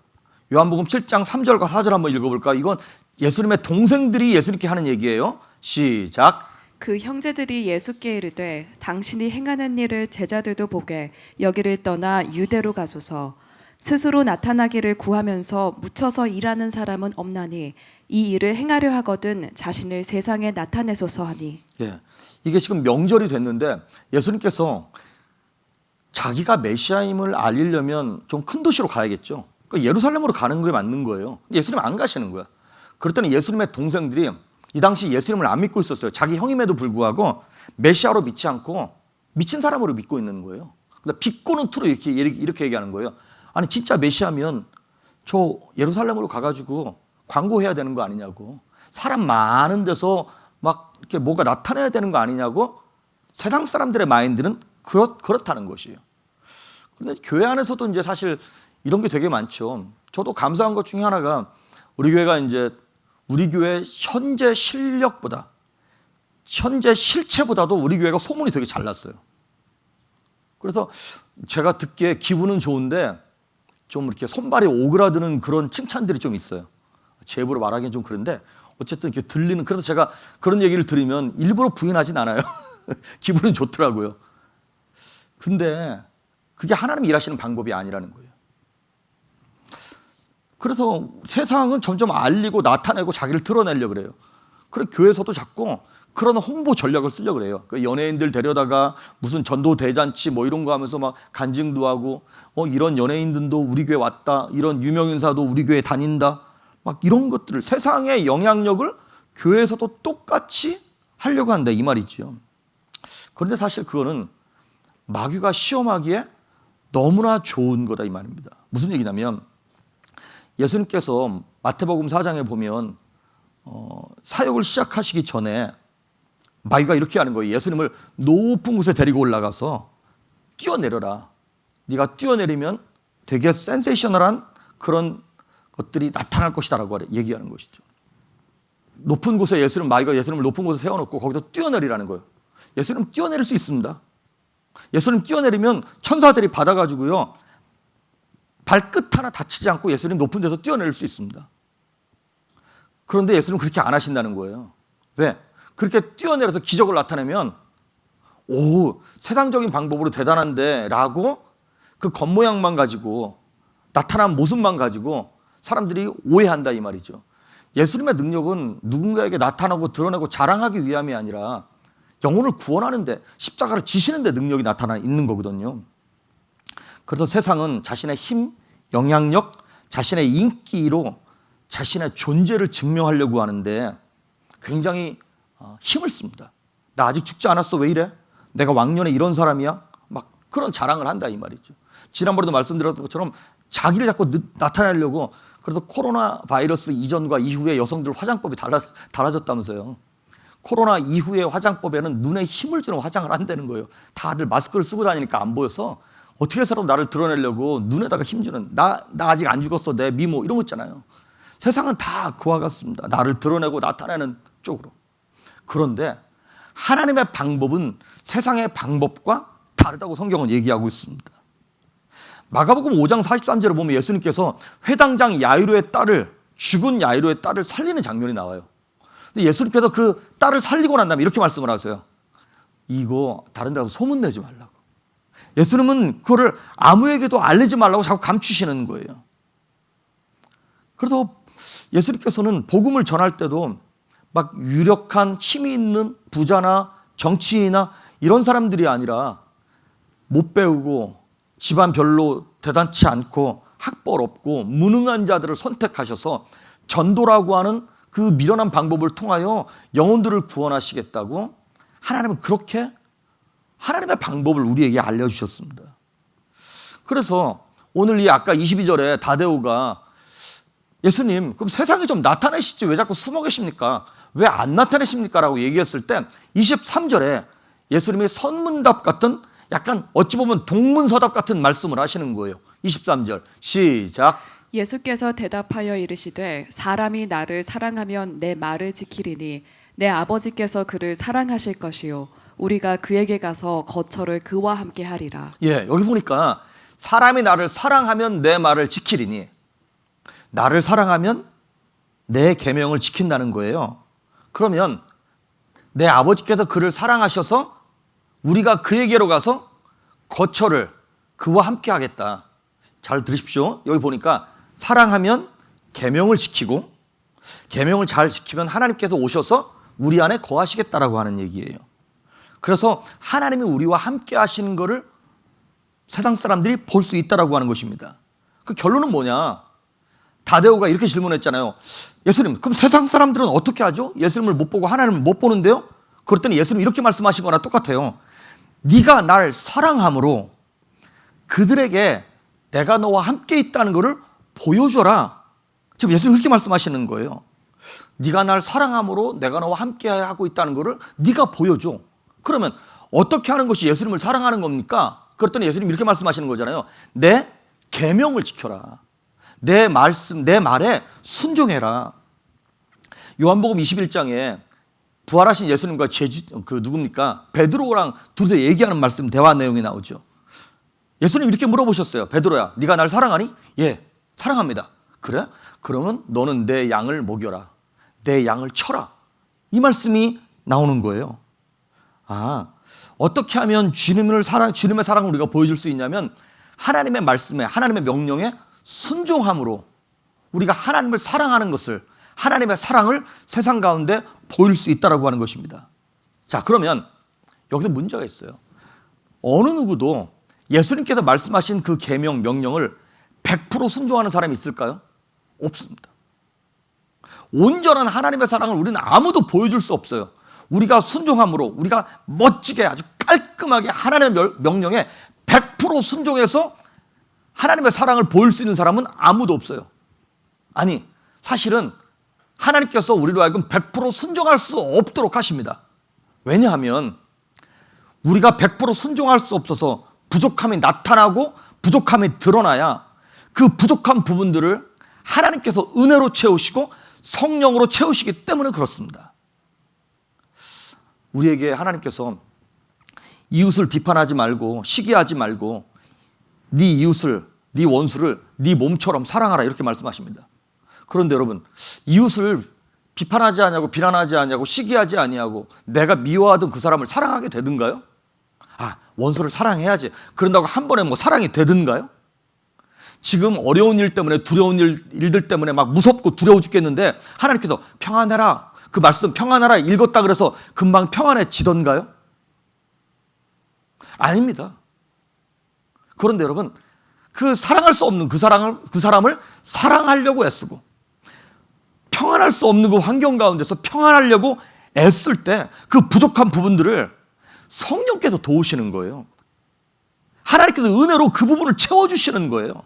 요한복음 7장 3절과 4절 한번 읽어볼까? 이건 예수님의 동생들이 예수님께 하는 얘기예요. 시작. 그 형제들이 예수께 이르되 당신이 행하는 일을 제자들도 보게 여기를 떠나 유대로 가소서. 스스로 나타나기를 구하면서 묻혀서 일하는 사람은 없나니 이 일을 행하려 하거든 자신을 세상에 나타내소서 하니. 예, 이게 지금 명절이 됐는데 예수님께서 자기가 메시아임을 알리려면 좀 큰 도시로 가야겠죠. 그러니까 예루살렘으로 가는 게 맞는 거예요. 예수님 안 가시는 거야. 그랬더니 예수님의 동생들이 이 당시 예수님을 안 믿고 있었어요. 자기 형임에도 불구하고 메시아로 믿지 않고 미친 사람으로 믿고 있는 거예요. 근데 비꼬는 투로 이렇게 얘기하는 거예요. 아니 진짜 메시아면 저 예루살렘으로 가가지고 광고해야 되는 거 아니냐고. 사람 많은 데서 막 이렇게 뭐가 나타나야 되는 거 아니냐고. 세상 사람들의 마인드는 그렇다는 것이에요. 근데 교회 안에서도 이제 사실 이런 게 되게 많죠. 저도 감사한 것 중에 하나가 우리 교회가 이제 우리 교회 현재 실력보다 현재 실체보다도 우리 교회가 소문이 되게 잘 났어요. 그래서 제가 듣기에 기분은 좋은데 좀 이렇게 손발이 오그라드는 그런 칭찬들이 좀 있어요. 제 입으로 말하기는 좀 그런데 어쨌든 이렇게 들리는. 그래서 제가 그런 얘기를 들으면 일부러 부인하진 않아요. 기분은 좋더라고요. 근데 그게 하나님 일하시는 방법이 아니라는 거예요. 그래서 세상은 점점 알리고 나타내고 자기를 드러내려고 그래요. 그래 교회에서도 자꾸 그런 홍보 전략을 쓰려고 그래요. 그 연예인들 데려다가 무슨 전도 대잔치 뭐 이런 거 하면서 막 간증도 하고 이런 연예인들도 우리 교회 왔다. 이런 유명인사도 우리 교회 다닌다. 막 이런 것들을 세상의 영향력을 교회에서도 똑같이 하려고 한다 이 말이죠. 그런데 사실 그거는 마귀가 시험하기에 너무나 좋은 거다 이 말입니다. 무슨 얘기냐면 예수님께서 마태복음 4장에 보면 사역을 시작하시기 전에 마귀가 이렇게 하는 거예요. 예수님을 높은 곳에 데리고 올라가서 뛰어내려라. 네가 뛰어내리면 되게 센세이셔널한 그런 것들이 나타날 것이다라고 얘기하는 것이죠. 높은 곳에 마귀가 예수님을 높은 곳에 세워놓고 거기서 뛰어내리라는 거예요. 예수님 뛰어내릴 수 있습니다. 예수님 뛰어내리면 천사들이 받아가지고요 발끝 하나 다치지 않고 예수님 높은 데서 뛰어내릴 수 있습니다. 그런데 예수님은 그렇게 안 하신다는 거예요. 왜? 그렇게 뛰어내려서 기적을 나타내면 세상적인 방법으로 대단한데 라고 그 겉모양만 가지고 나타난 모습만 가지고 사람들이 오해한다 이 말이죠. 예수님의 능력은 누군가에게 나타나고 드러내고 자랑하기 위함이 아니라 영혼을 구원하는데 십자가를 지시는 데 능력이 나타나 있는 거거든요. 그래서 세상은 자신의 힘, 영향력, 자신의 인기로 자신의 존재를 증명하려고 하는데 굉장히 힘을 씁니다. 나 아직 죽지 않았어 왜 이래? 내가 왕년에 이런 사람이야? 막 그런 자랑을 한다 이 말이죠. 지난번에도 말씀드렸던 것처럼 자기를 자꾸 나타내려고. 그래서 코로나 바이러스 이전과 이후에 여성들 화장법이 달라졌다면서요. 코로나 이후의 화장법에는 눈에 힘을 주는 화장을 한다는 거예요. 다들 마스크를 쓰고 다니니까 안 보여서 어떻게 해서라도 나를 드러내려고 눈에다가 힘주는 나 아직 안 죽었어 내 미모 이런 거 있잖아요. 세상은 다 그와 같습니다. 나를 드러내고 나타내는 쪽으로. 그런데 하나님의 방법은 세상의 방법과 다르다고 성경은 얘기하고 있습니다. 마가복음 5장 43절에 보면 예수님께서 회당장 야이로의 딸을, 죽은 야이로의 딸을 살리는 장면이 나와요. 근데 예수님께서 그 딸을 살리고 난 다음에 이렇게 말씀을 하세요. 이거 다른 데 가서 소문내지 말라고. 예수님은 그거를 아무에게도 알리지 말라고 자꾸 감추시는 거예요. 그래서 예수님께서는 복음을 전할 때도 막 유력한 힘이 있는 부자나 정치인이나 이런 사람들이 아니라 못 배우고 집안 별로 대단치 않고 학벌 없고 무능한 자들을 선택하셔서 전도라고 하는 그 미련한 방법을 통하여 영혼들을 구원하시겠다고 하나님은 그렇게 하나님의 방법을 우리에게 알려주셨습니다. 그래서 오늘 이 아까 22절에 다데오가 예수님 그럼 세상에 좀 나타내시지 왜 자꾸 숨어 계십니까? 왜 안 나타내십니까? 라고 얘기했을 때 23절에 예수님이 선문답 같은 약간 어찌 보면 동문서답 같은 말씀을 하시는 거예요. 23절 시작. 예수께서 대답하여 이르시되 사람이 나를 사랑하면 내 말을 지키리니 내 아버지께서 그를 사랑하실 것이요 우리가 그에게 가서 거처를 그와 함께 하리라. 예, 여기 보니까 사람이 나를 사랑하면 내 말을 지키리니 나를 사랑하면 내 계명을 지킨다는 거예요. 그러면 내 아버지께서 그를 사랑하셔서 우리가 그에게로 가서 거처를 그와 함께 하겠다. 잘 들으십시오. 여기 보니까 사랑하면 계명을 지키고 계명을 잘 지키면 하나님께서 오셔서 우리 안에 거하시겠다라고 하는 얘기예요. 그래서 하나님이 우리와 함께 하시는 것을 세상 사람들이 볼 수 있다라고 하는 것입니다. 그 결론은 뭐냐? 다데오가 이렇게 질문했잖아요. 예수님, 그럼 세상 사람들은 어떻게 하죠? 예수님을 못 보고 하나님을 못 보는데요? 그랬더니 예수님이 이렇게 말씀하신 거랑 똑같아요. 네가 날 사랑함으로 그들에게 내가 너와 함께 있다는 것을 보여줘라. 지금 예수님이 그렇게 말씀하시는 거예요. 네가 날 사랑함으로 내가 너와 함께 하고 있다는 것을 네가 보여줘. 그러면 어떻게 하는 것이 예수님을 사랑하는 겁니까? 그랬더니 예수님이 이렇게 말씀하시는 거잖아요. 내 계명을 지켜라. 내 말씀, 내 말에 순종해라. 요한복음 21장에 부활하신 예수님과 누굽니까? 베드로랑 둘이서 얘기하는 말씀, 대화 내용이 나오죠. 예수님 이렇게 물어보셨어요. 베드로야, 네가 날 사랑하니? 예, 사랑합니다. 그래? 그러면 너는 내 양을 먹여라. 내 양을 쳐라. 이 말씀이 나오는 거예요. 아, 어떻게 하면 주님의 사랑을 우리가 보여줄 수 있냐면 하나님의 말씀에, 하나님의 명령에 순종함으로 우리가 하나님을 사랑하는 것을, 하나님의 사랑을 세상 가운데 보일 수 있다라고 하는 것입니다. 자, 그러면 여기서 문제가 있어요. 어느 누구도 예수님께서 말씀하신 그 계명, 명령을 100% 순종하는 사람이 있을까요? 없습니다. 온전한 하나님의 사랑을 우리는 아무도 보여줄 수 없어요. 우리가 순종함으로 우리가 멋지게 아주 깔끔하게 하나님의 명령에 100% 순종해서 하나님의 사랑을 보일 수 있는 사람은 아무도 없어요. 아니, 사실은 하나님께서 우리로 하여금 100% 순종할 수 없도록 하십니다. 왜냐하면 우리가 100% 순종할 수 없어서 부족함이 나타나고 부족함이 드러나야 그 부족한 부분들을 하나님께서 은혜로 채우시고 성령으로 채우시기 때문에 그렇습니다. 우리에게 하나님께서 이웃을 비판하지 말고 시기하지 말고 네 이웃을, 네 원수를 네 몸처럼 사랑하라 이렇게 말씀하십니다. 그런데 여러분, 이웃을 비판하지 아니하고 비난하지 아니하고 시기하지 아니하고 내가 미워하던 그 사람을 사랑하게 되든가요? 아, 원수를 사랑해야지. 그런다고 한 번에 뭐 사랑이 되든가요? 지금 어려운 일 때문에 두려운 일들 때문에 막 무섭고 두려워 죽겠는데 하나님께서 평안해라. 그 말씀 평안하라 읽었다 그래서 금방 평안해지던가요? 아닙니다. 그런데 여러분, 그 사랑할 수 없는 그 사람을 사랑하려고 애쓰고 평안할 수 없는 그 환경 가운데서 평안하려고 애쓸 때 그 부족한 부분들을 성령께서 도우시는 거예요. 하나님께서 은혜로 그 부분을 채워주시는 거예요.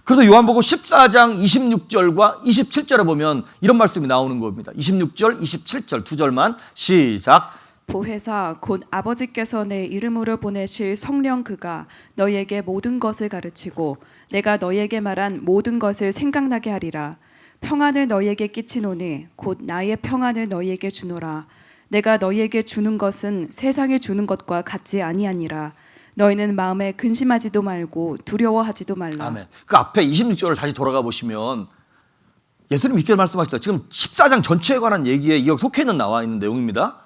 그래서 요한복음 14장 26절과 27절에 보면 이런 말씀이 나오는 겁니다. 26절, 27절 두 절만 시작. 보혜사 곧 아버지께서 내 이름으로 보내실 성령 그가 너희에게 모든 것을 가르치고 내가 너희에게 말한 모든 것을 생각나게 하리라. 평안을 너희에게 끼치노니 곧 나의 평안을 너희에게 주노라. 내가 너희에게 주는 것은 세상에 주는 것과 같지 아니하니라. 너희는 마음에 근심하지도 말고 두려워하지도 말라. 아멘. 그 앞에 26절을 다시 돌아가 보시면 예수님 이렇게 말씀하셨어요. 지금 14장 전체에 관한 얘기에 이 속해 있는 나와 있는 내용입니다.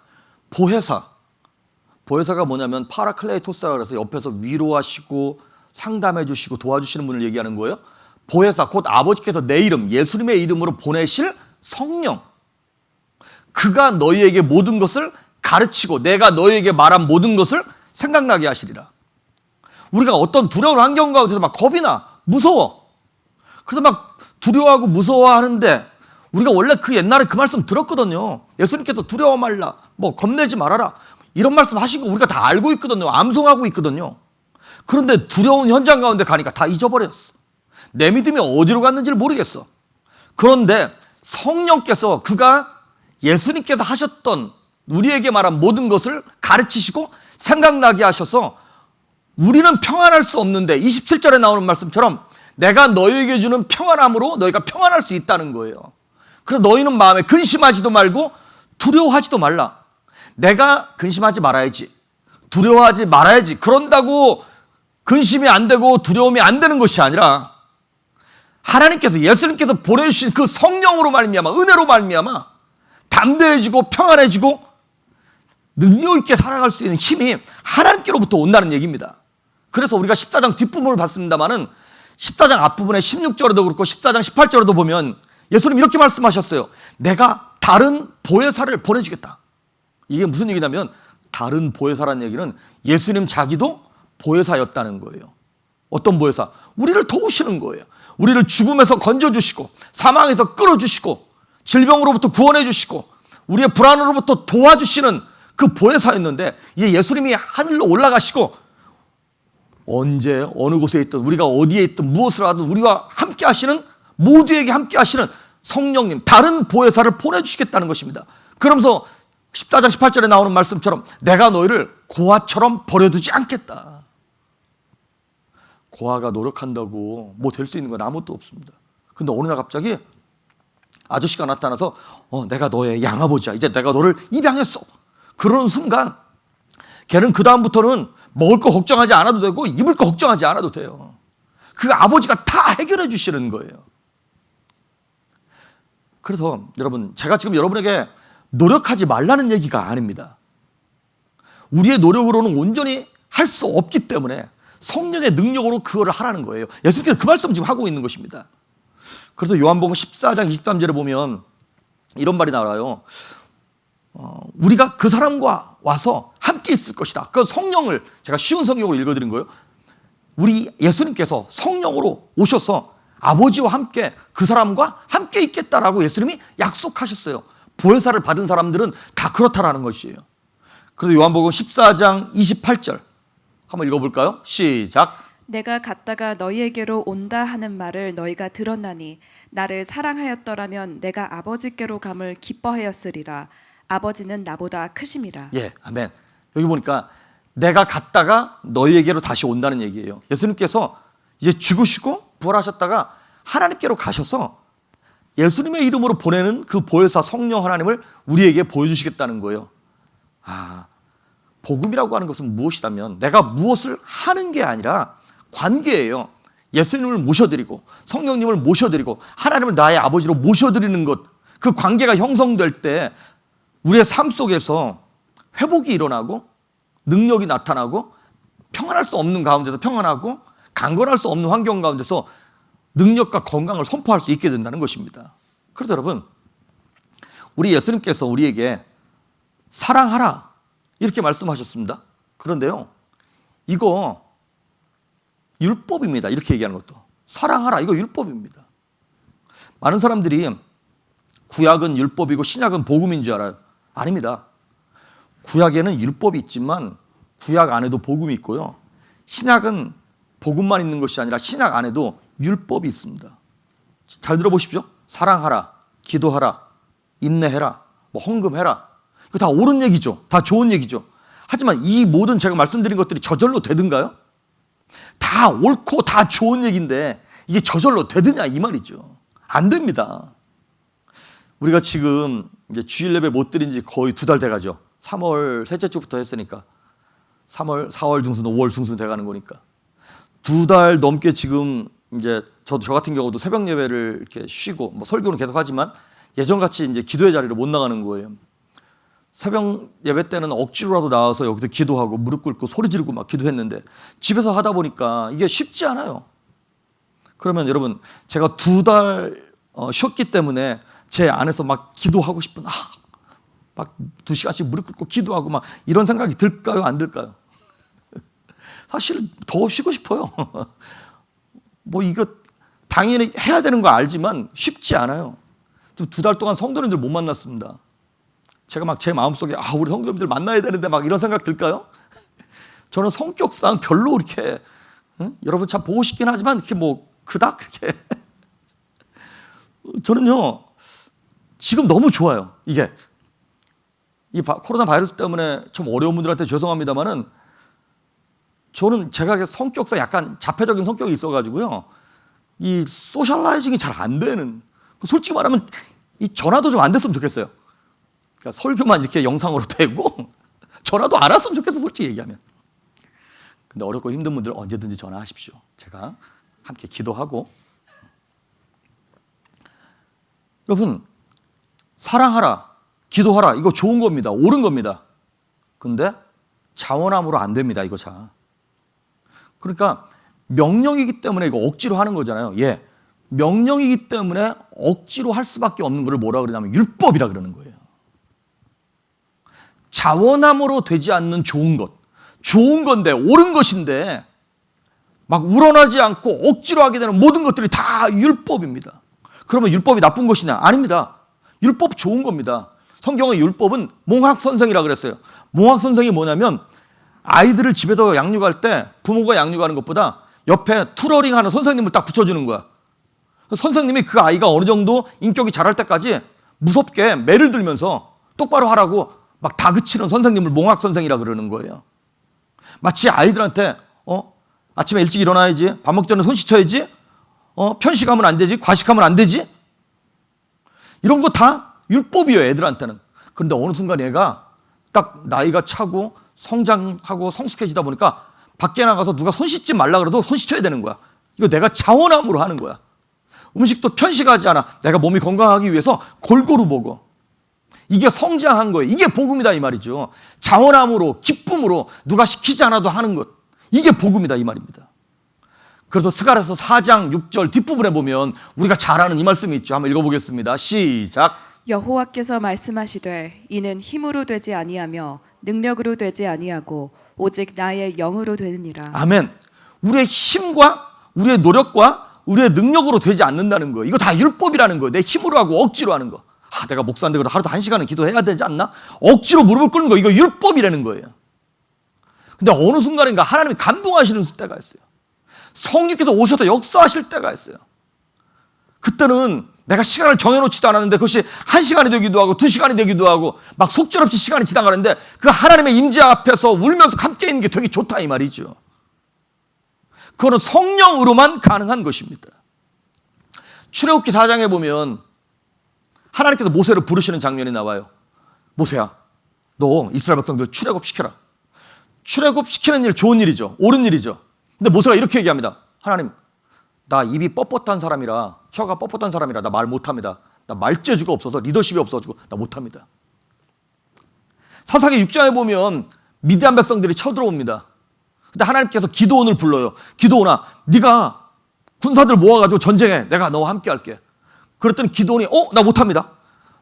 보혜사가 뭐냐면 파라클레이토스라고 해서 옆에서 위로하시고 상담해 주시고 도와주시는 분을 얘기하는 거예요. 보혜사, 곧 아버지께서 내 이름, 예수님의 이름으로 보내실 성령. 그가 너희에게 모든 것을 가르치고 내가 너희에게 말한 모든 것을 생각나게 하시리라. 우리가 어떤 두려운 환경 가운데서 막 겁이 나, 무서워. 그래서 막 두려워하고 무서워하는데 우리가 원래 그 옛날에 그 말씀 들었거든요. 예수님께서 두려워 말라, 뭐 겁내지 말아라, 이런 말씀 하신 거 우리가 다 알고 있거든요. 암송하고 있거든요. 그런데 두려운 현장 가운데 가니까 다 잊어버렸어. 내 믿음이 어디로 갔는지를 모르겠어. 그런데 성령께서 그가 예수님께서 하셨던 우리에게 말한 모든 것을 가르치시고 생각나게 하셔서 우리는 평안할 수 없는데 27절에 나오는 말씀처럼 내가 너희에게 주는 평안함으로 너희가 평안할 수 있다는 거예요. 그래서 너희는 마음에 근심하지도 말고 두려워하지도 말라. 내가 근심하지 말아야지, 두려워하지 말아야지, 그런다고 근심이 안 되고 두려움이 안 되는 것이 아니라 하나님께서, 예수님께서 보내주신 그 성령으로 말미암아, 은혜로 말미암아 담대해지고 평안해지고 능력 있게 살아갈 수 있는 힘이 하나님께로부터 온다는 얘기입니다. 그래서 우리가 14장 뒷부분을 봤습니다마는 14장 앞부분에 16절에도 그렇고 14장 18절에도 보면 예수님 이렇게 말씀하셨어요. 내가 다른 보혜사를 보내주겠다. 이게 무슨 얘기냐면 다른 보혜사라는 얘기는 예수님 자기도 보혜사였다는 거예요. 어떤 보혜사? 우리를 도우시는 거예요. 우리를 죽음에서 건져주시고 사망에서 끌어주시고 질병으로부터 구원해 주시고 우리의 불안으로부터 도와주시는 그 보혜사였는데 이제 예수님이 하늘로 올라가시고 언제 어느 곳에 있든 우리가 어디에 있든 무엇을 하든 우리와 함께 하시는, 모두에게 함께 하시는 성령님, 다른 보혜사를 보내주시겠다는 것입니다. 그러면서 14장 18절에 나오는 말씀처럼 내가 너희를 고아처럼 버려두지 않겠다. 고아가 노력한다고 뭐 될 수 있는 건 아무것도 없습니다. 근데 어느 날 갑자기 아저씨가 나타나서 내가 너의 양아버지야, 이제 내가 너를 입양했어. 그러는 순간 걔는 그 다음부터는 먹을 거 걱정하지 않아도 되고 입을 거 걱정하지 않아도 돼요. 그 아버지가 다 해결해 주시는 거예요. 그래서 여러분, 제가 지금 여러분에게 노력하지 말라는 얘기가 아닙니다. 우리의 노력으로는 온전히 할 수 없기 때문에 성령의 능력으로 그거를 하라는 거예요. 예수님께서 그 말씀 지금 하고 있는 것입니다. 그래서 요한복음 14장 23절에 보면 이런 말이 나와요. 우리가 그 사람과 와서 함께 있을 것이다. 그 성령을 제가 쉬운 성경으로 읽어드린 거예요. 우리 예수님께서 성령으로 오셔서 아버지와 함께 그 사람과 함께 있겠다라고 예수님이 약속하셨어요. 보혜사를 받은 사람들은 다 그렇다라는 것이에요. 그래서 요한복음 14장 28절 한번 읽어볼까요? 시작. 내가 갔다가 너희에게로 온다 하는 말을 너희가 들었나니 나를 사랑하였더라면 내가 아버지께로 감을 기뻐하였으리라. 아버지는 나보다 크심이라. 예, 아멘. 여기 보니까 내가 갔다가 너희에게로 다시 온다는 얘기예요. 예수님께서 이제 죽으시고 부활하셨다가 하나님께로 가셔서 예수님의 이름으로 보내는 그 보혜사 성령 하나님을 우리에게 보여주시겠다는 거예요. 복음이라고 하는 것은 무엇이라면 내가 무엇을 하는 게 아니라 관계예요. 예수님을 모셔드리고 성령님을 모셔드리고 하나님을 나의 아버지로 모셔드리는 것, 그 관계가 형성될 때 우리의 삶 속에서 회복이 일어나고 능력이 나타나고 평안할 수 없는 가운데서 평안하고 강건할 수 없는 환경 가운데서 능력과 건강을 선포할 수 있게 된다는 것입니다. 그래서 여러분, 우리 예수님께서 우리에게 사랑하라 이렇게 말씀하셨습니다. 그런데요, 이거 율법입니다. 이렇게 얘기하는 것도 사랑하라, 이거 율법입니다. 많은 사람들이 구약은 율법이고 신약은 복음인 줄 알아요. 아닙니다. 구약에는 율법이 있지만 구약 안에도 복음이 있고요, 신약은 복음만 있는 것이 아니라 신약 안에도 율법이 있습니다. 잘 들어보십시오. 사랑하라, 기도하라, 인내해라, 뭐 헌금해라, 이거 다 옳은 얘기죠. 다 좋은 얘기죠. 하지만 이 모든 제가 말씀드린 것들이 저절로 되든가요? 다 옳고 다 좋은 얘기인데 이게 저절로 되느냐 이 말이죠. 안 됩니다. 우리가 지금 이제 주일 예배 못 드린 지 거의 2달 돼가죠. 3월 셋째 주부터 했으니까 3월, 4월 중순, 5월 중순 돼가는 거니까 2달 넘게 지금 이제 저 같은 경우도 새벽 예배를 이렇게 쉬고 뭐 설교는 계속 하지만 예전같이 이제 기도의 자리를 못 나가는 거예요. 새벽 예배 때는 억지로라도 나와서 여기서 기도하고 무릎 꿇고 소리 지르고 막 기도했는데 집에서 하다 보니까 이게 쉽지 않아요. 그러면 여러분 제가 2달 쉬었기 때문에 제 안에서 막 기도하고 싶은 막 2시간씩 무릎 꿇고 기도하고 막 이런 생각이 들까요? 안 들까요? 사실 더 쉬고 싶어요. 뭐 이거 당연히 해야 되는 거 알지만 쉽지 않아요. 2달 동안 성도님들 못 만났습니다. 제가 막 제 마음속에 우리 성도님들 만나야 되는데 막 이런 생각 들까요? 저는 성격상 별로 이렇게 여러분 참 보고 싶긴 하지만 이렇게 뭐 그닥 그렇게 저는요 지금 너무 좋아요. 이게 이 코로나 바이러스 때문에 좀 어려운 분들한테 죄송합니다만은 저는 제가 성격상 약간 자폐적인 성격이 있어가지고요 이 소셜라이징이 잘 안 되는, 솔직히 말하면 이 전화도 좀 안 됐으면 좋겠어요. 그러니까 설교만 이렇게 영상으로 되고 전화도 안 왔으면 좋겠어, 솔직히 얘기하면. 근데 어렵고 힘든 분들 언제든지 전화하십시오. 제가 함께 기도하고. 여러분 사랑하라, 기도하라, 이거 좋은 겁니다. 옳은 겁니다. 근데 자원함으로 안 됩니다. 이거 자. 그러니까 명령이기 때문에 이거 억지로 하는 거잖아요. 예, 명령이기 때문에 억지로 할 수밖에 없는 걸 뭐라 그러냐면 율법이라 그러는 거예요. 자원함으로 되지 않는 좋은 것, 좋은 건데 옳은 것인데 막 우러나지 않고 억지로 하게 되는 모든 것들이 다 율법입니다. 그러면 율법이 나쁜 것이냐? 아닙니다. 율법 좋은 겁니다. 성경의 율법은 몽학선생이라 그랬어요. 몽학선생이 뭐냐면 아이들을 집에서 양육할 때 부모가 양육하는 것보다 옆에 튜러링하는 선생님을 딱 붙여주는 거야. 선생님이 그 아이가 어느 정도 인격이 자랄 때까지 무섭게 매를 들면서 똑바로 하라고 막 다그치는 선생님을 몽학선생이라 그러는 거예요. 마치 아이들한테 아침에 일찍 일어나야지, 밥 먹기 전에 손 씻어야지, 편식하면 안 되지, 과식하면 안 되지, 이런 거 다 율법이에요, 애들한테는. 그런데 어느 순간 얘가 딱 나이가 차고 성장하고 성숙해지다 보니까 밖에 나가서 누가 손 씻지 말라 그래도 손 씻어야 되는 거야. 이거 내가 자원함으로 하는 거야. 음식도 편식하지 않아. 내가 몸이 건강하기 위해서 골고루 먹어. 이게 성장한 거예요. 이게 복음이다 이 말이죠. 자원함으로, 기쁨으로 누가 시키지 않아도 하는 것, 이게 복음이다 이 말입니다. 그래서 스가랴서 4장 6절 뒷부분에 보면 우리가 잘 아는 이 말씀이 있죠. 한번 읽어보겠습니다. 시작. 여호와께서 말씀하시되 이는 힘으로 되지 아니하며 능력으로 되지 아니하고 오직 나의 영으로 되느니라. 아멘. 우리의 힘과 우리의 노력과 우리의 능력으로 되지 않는다는 거예요. 이거 다 율법이라는 거예요. 내 힘으로 하고 억지로 하는 거. 내가 목사인데 그래도 하루도 1시간은 기도해야 되지 않나? 억지로 무릎을 꿇는 거, 이거 율법이라는 거예요. 근데 어느 순간인가 하나님이 감동하시는 때가 있어요. 성령께서 오셔서 역사하실 때가 있어요. 그때는 내가 시간을 정해놓지도 않았는데 그것이 1시간이 되기도 하고 2시간이 되기도 하고 막 속절없이 시간이 지나가는데 그 하나님의 임재 앞에서 울면서 함께 있는 게 되게 좋다 이 말이죠. 그거는 성령으로만 가능한 것입니다. 출애굽기 4장에 보면 하나님께서 모세를 부르시는 장면이 나와요. 모세야, 너 이스라엘 백성들 출애굽시켜라. 출애굽시키는 일 좋은 일이죠. 옳은 일이죠. 근데 모세가 이렇게 얘기합니다. 하나님, 나 입이 뻣뻣한 사람이라, 혀가 뻣뻣한 사람이라 나 말 못합니다. 나 말재주가 없어서, 리더십이 없어가지고 나 못합니다. 사사기 6장에 보면 미디안 백성들이 쳐들어옵니다. 근데 하나님께서 기드온을 불러요. 기드온아, 네가 군사들 모아가지고 전쟁해. 내가 너와 함께 할게. 그랬더니 기드온이 나 못합니다.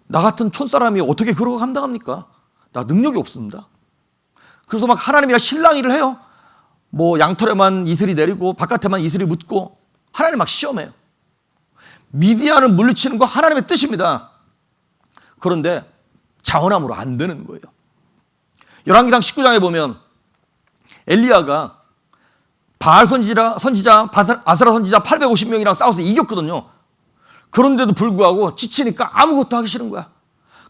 나 같은 촌사람이 어떻게 그런 거 감당합니까? 나 능력이 없습니다. 그래서 막 하나님이랑 실랑이를 해요. 뭐 양털에만 이슬이 내리고 바깥에만 이슬이 묻고 하나님 막 시험해요. 미디안을 물리치는 거 하나님의 뜻입니다. 그런데 자원함으로 안 되는 거예요. 열왕기상 19장에 보면 엘리야가 바알 선지자 아스라 선지자 850명이랑 싸워서 이겼거든요. 그런데도 불구하고 지치니까 아무것도 하기 싫은 거야.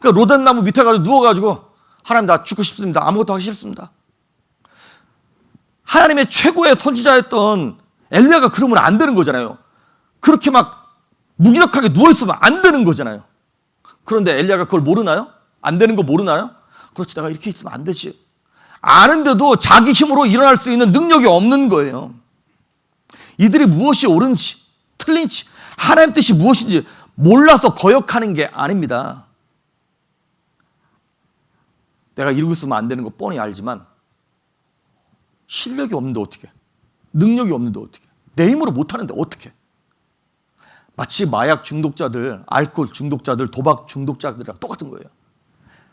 그러니까 로덴나무 밑에 가서 누워가지고 하나님 나 죽고 싶습니다. 아무것도 하기 싫습니다. 하나님의 최고의 선지자였던 엘리야가 그러면 안 되는 거잖아요. 그렇게 막 무기력하게 누워있으면 안 되는 거잖아요. 그런데 엘리야가 그걸 모르나요? 안 되는 거 모르나요? 그렇지, 내가 이렇게 있으면 안 되지. 아는데도 자기 힘으로 일어날 수 있는 능력이 없는 거예요. 이들이 무엇이 옳은지 틀린지 하나님 뜻이 무엇인지 몰라서 거역하는 게 아닙니다. 내가 이러고 있으면 안 되는 거 뻔히 알지만 실력이 없는데 어떻게, 능력이 없는데 어떻게, 내 힘으로 못하는데 어떻게. 마치 마약 중독자들, 알코올 중독자들, 도박 중독자들이랑 똑같은 거예요.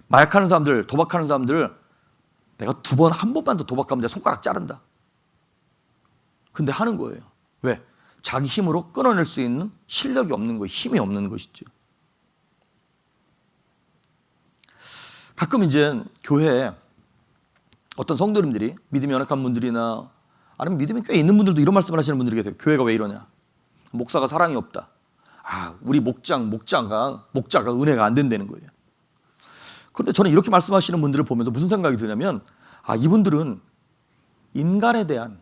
마약하는 사람들, 도박하는 사람들, 내가 한 번만 더 도박하면 내 손가락 자른다. 근데 하는 거예요. 왜? 자기 힘으로 끊어낼 수 있는 실력이 없는 거예요. 힘이 없는 것이죠. 가끔 이제 교회에 어떤 성도님들이 믿음이 연약한 분들이나 아니면 믿음이 꽤 있는 분들도 이런 말씀을 하시는 분들이 계세요. 교회가 왜 이러냐? 목사가 사랑이 없다. 우리 목자가 은혜가 안 된다는 거예요. 그런데 저는 이렇게 말씀하시는 분들을 보면서 무슨 생각이 드냐면, 이분들은 인간에 대한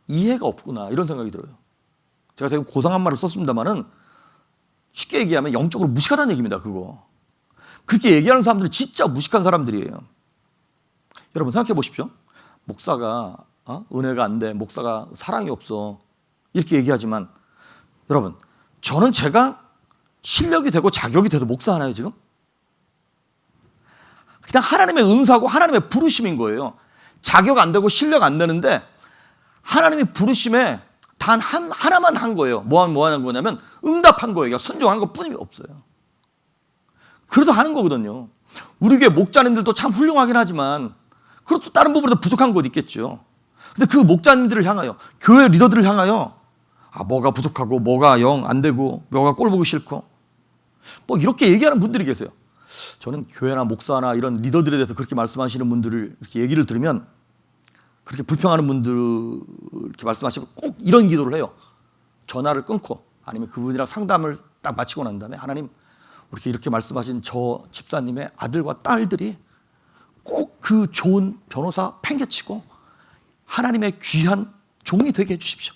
이해가 없구나, 이런 생각이 들어요. 제가 되게 고상한 말을 썼습니다만은 쉽게 얘기하면 영적으로 무식하다는 얘기입니다. 그거. 그렇게 얘기하는 사람들은 진짜 무식한 사람들이에요. 여러분 생각해 보십시오. 목사가 은혜가 안 돼, 목사가 사랑이 없어, 이렇게 얘기하지만 여러분, 저는 제가 실력이 되고 자격이 돼도 목사 하나요 지금? 그냥 하나님의 은사고 하나님의 부르심인 거예요. 자격 안 되고 실력 안 되는데 하나님의 부르심에 단 하나만 한 거예요. 뭐 하는 거냐면 응답한 거예요. 순종한 것 뿐이 없어요. 그래도 하는 거거든요. 우리 교회 목자님들도 참 훌륭하긴 하지만 그래도 다른 부분에서 부족한 곳 있겠죠. 근데 그 목자님들을 향하여, 교회 리더들을 향하여 뭐가 부족하고 뭐가 영 안 되고 뭐가 꼴 보기 싫고 뭐 이렇게 얘기하는 분들이 계세요. 저는 교회나 목사나 이런 리더들에 대해서 그렇게 말씀하시는 분들을 이렇게 얘기를 들으면, 그렇게 불평하는 분들 이렇게 말씀하시면 꼭 이런 기도를 해요. 전화를 끊고 아니면 그분이랑 상담을 딱 마치고 난 다음에, 하나님, 이렇게 말씀하신 저 집사님의 아들과 딸들이 꼭 그 좋은 변호사 팽개치고 하나님의 귀한 종이 되게 해주십시오.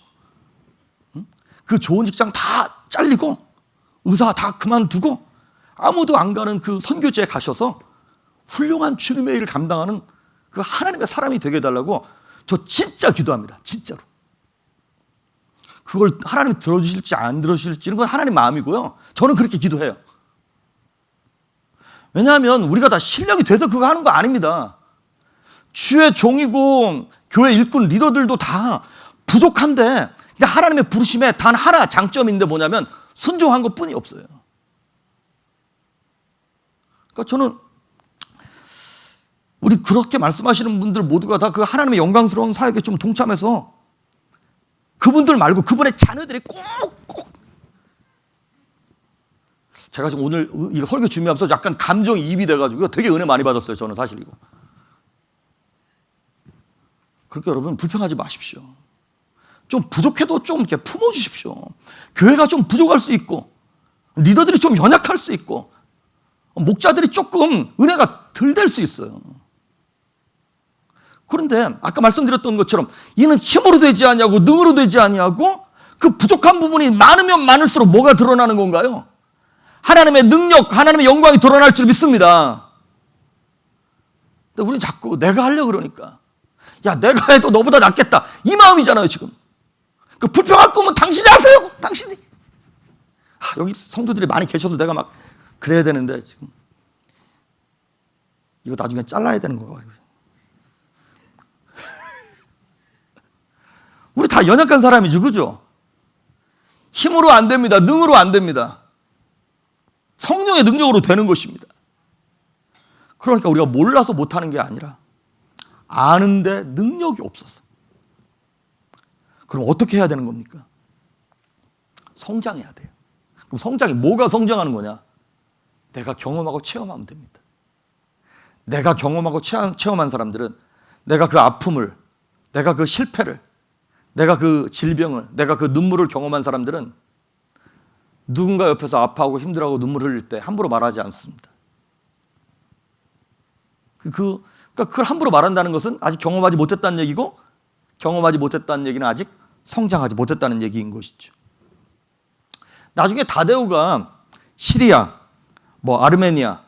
그 좋은 직장 다 잘리고 의사 다 그만두고 아무도 안 가는 그 선교지에 가셔서 훌륭한 주님의 일을 감당하는 그 하나님의 사람이 되게 해달라고 저 진짜 기도합니다. 진짜로. 그걸 하나님이 들어주실지 안 들어주실지는 건 하나님 마음이고요. 저는 그렇게 기도해요. 왜냐하면 우리가 다 실력이 돼서 그거 하는 거 아닙니다. 주의 종이고 교회 일꾼 리더들도 다 부족한데 하나님의 부르심에 단 하나 장점인데 뭐냐면 순종한 것 뿐이 없어요. 그러니까 저는 우리 그렇게 말씀하시는 분들 모두가 다 그 하나님의 영광스러운 사역에 좀 동참해서 그분들 말고 그분의 자녀들이 꼭 제가 지금 오늘 이거 설교 준비하면서 약간 감정이입이 돼가지고 되게 은혜 많이 받았어요. 저는 사실 이거. 그러니까 여러분 불평하지 마십시오. 좀 부족해도 좀 이렇게 품어주십시오. 교회가 좀 부족할 수 있고 리더들이 좀 연약할 수 있고 목자들이 조금 은혜가 덜 될 수 있어요. 그런데 아까 말씀드렸던 것처럼 이는 힘으로 되지 아니하고 능으로 되지 아니하고 그 부족한 부분이 많으면 많을수록 뭐가 드러나는 건가요? 하나님의 능력, 하나님의 영광이 드러날 줄 믿습니다. 근데 우리는 자꾸 내가 하려고 그러니까, 야, 내가 해도 너보다 낫겠다, 이 마음이잖아요 지금. 그 불평할 거면 당신이 하세요. 당신이. 여기 성도들이 많이 계셔서 내가 막 그래야 되는데 지금 이거 나중에 잘라야 되는 거 같아요. 우리 다 연약한 사람이죠, 그죠? 힘으로 안 됩니다. 능으로 안 됩니다. 성령의 능력으로 되는 것입니다. 그러니까 우리가 몰라서 못하는 게 아니라 아는데 능력이 없었어. 그럼 어떻게 해야 되는 겁니까? 성장해야 돼요. 그럼 성장이 뭐가 성장하는 거냐? 내가 경험하고 체험하면 됩니다. 내가 경험하고 체험한 사람들은 내가 그 아픔을, 내가 그 실패를, 내가 그 질병을, 내가 그 눈물을 경험한 사람들은 누군가 옆에서 아파하고 힘들어하고 눈물 흘릴 때 함부로 말하지 않습니다. 그러니까 그걸 함부로 말한다는 것은 아직 경험하지 못했다는 얘기고, 경험하지 못했다는 얘기는 아직 성장하지 못했다는 얘기인 것이죠. 나중에 다데오가 시리아, 뭐 아르메니아,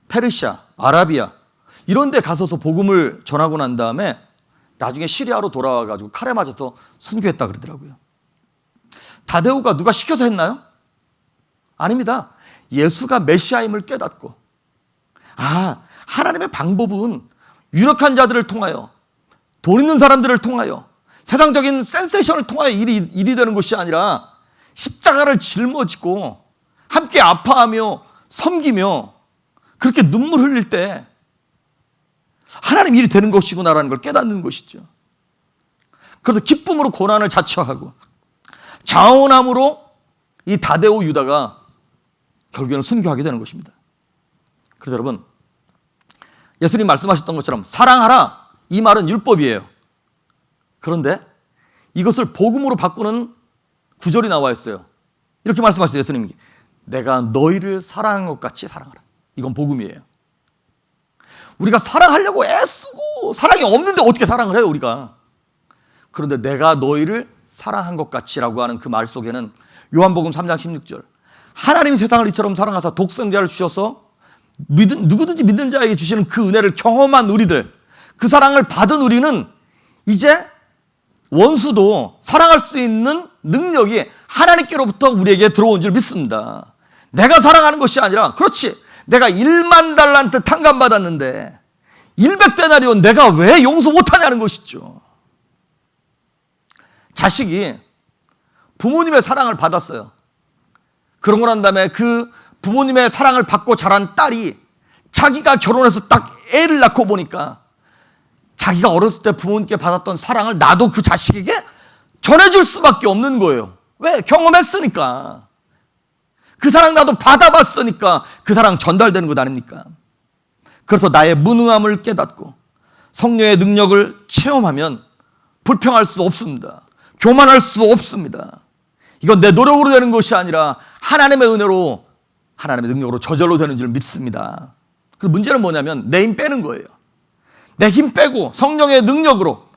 페르시아, 아라비아 이런 데 가서서 복음을 전하고 난 다음에 나중에 시리아로 돌아와 가지고 칼에 맞아서 순교했다 그러더라고요. 다데오가 누가 시켜서 했나요? 아닙니다. 예수가 메시아임을 깨닫고 하나님의 방법은 유력한 자들을 통하여, 돈 있는 사람들을 통하여, 세상적인 센세이션을 통하여 일이 되는 것이 아니라 십자가를 짊어지고 함께 아파하며 섬기며 그렇게 눈물 흘릴 때 하나님 일이 되는 것이구나라는 걸 깨닫는 것이죠. 그래서 기쁨으로 고난을 자처하고 자원함으로 이 다데오 유다가 결국에는 순교하게 되는 것입니다. 그래서 여러분, 예수님 말씀하셨던 것처럼 사랑하라, 이 말은 율법이에요. 그런데 이것을 복음으로 바꾸는 구절이 나와 있어요. 이렇게 말씀하셨어요. 예수님이 내가 너희를 사랑한 것 같이 사랑하라. 이건 복음이에요. 우리가 사랑하려고 애쓰고 사랑이 없는데 어떻게 사랑을 해요 우리가. 그런데 내가 너희를 사랑한 것 같이라고 하는 그 말 속에는 요한복음 3장 16절 하나님이 세상을 이처럼 사랑하사 독생자를 주셔서 누구든지 믿는 자에게 주시는 그 은혜를 경험한 우리들, 그 사랑을 받은 우리는 이제 원수도 사랑할 수 있는 능력이 하나님께로부터 우리에게 들어온 줄 믿습니다. 내가 사랑하는 것이 아니라, 그렇지, 내가 1만 달란트 탕감받았는데 100데나리온 내가 왜 용서 못하냐는 것이죠. 자식이 부모님의 사랑을 받았어요. 그러고 난 다음에 그 부모님의 사랑을 받고 자란 딸이 자기가 결혼해서 딱 애를 낳고 보니까 자기가 어렸을 때 부모님께 받았던 사랑을 나도 그 자식에게 전해줄 수밖에 없는 거예요. 왜? 경험했으니까. 그 사랑 나도 받아봤으니까 그 사랑 전달되는 것 아닙니까? 그래서 나의 무능함을 깨닫고 성령의 능력을 체험하면 불평할 수 없습니다. 교만할 수 없습니다. 이건 내 노력으로 되는 것이 아니라 하나님의 은혜로, 하나님의 능력으로 저절로 되는 줄 믿습니다. 그 문제는 뭐냐면 내 힘 빼는 거예요. 내 힘 빼고 성령의 능력으로,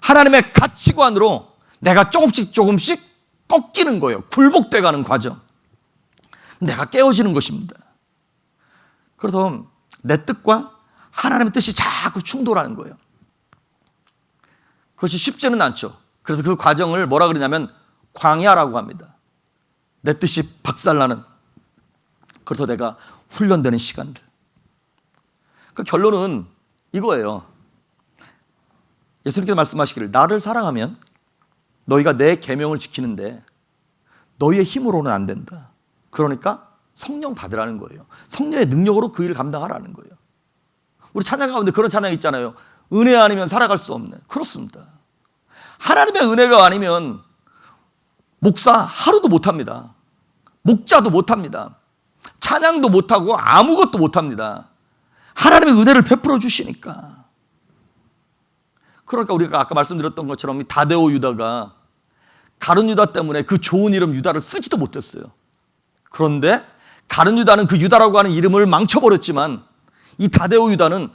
하나님의 가치관으로 내가 조금씩 꺾이는 거예요. 굴복돼 가는 과정. 내가 깨어지는 것입니다. 그래서 내 뜻과 하나님의 뜻이 자꾸 충돌하는 거예요. 그것이 쉽지는 않죠. 그래서 그 과정을 뭐라 그러냐면 광야라고 합니다. 내 뜻이 박살나는. 그래서 내가 훈련되는 시간들. 그 결론은 이거예요. 예수님께서 말씀하시기를 나를 사랑하면 너희가 내 계명을 지키는데 너희의 힘으로는 안 된다. 그러니까 성령 받으라는 거예요. 성령의 능력으로 그 일을 감당하라는 거예요. 우리 찬양 가운데 그런 찬양이 있잖아요. 은혜 아니면 살아갈 수 없네. 그렇습니다. 하나님의 은혜가 아니면 목사 하루도 못합니다. 목자도 못합니다. 찬양도 못하고 아무것도 못합니다. 하나님의 은혜를 베풀어 주시니까. 그러니까 우리가 아까 말씀드렸던 것처럼 이 다데오 유다가 가룟 유다 때문에 그 좋은 이름 유다를 쓰지도 못했어요. 그런데 가룟 유다는 그 유다라고 하는 이름을 망쳐버렸지만 이 다데오 유다는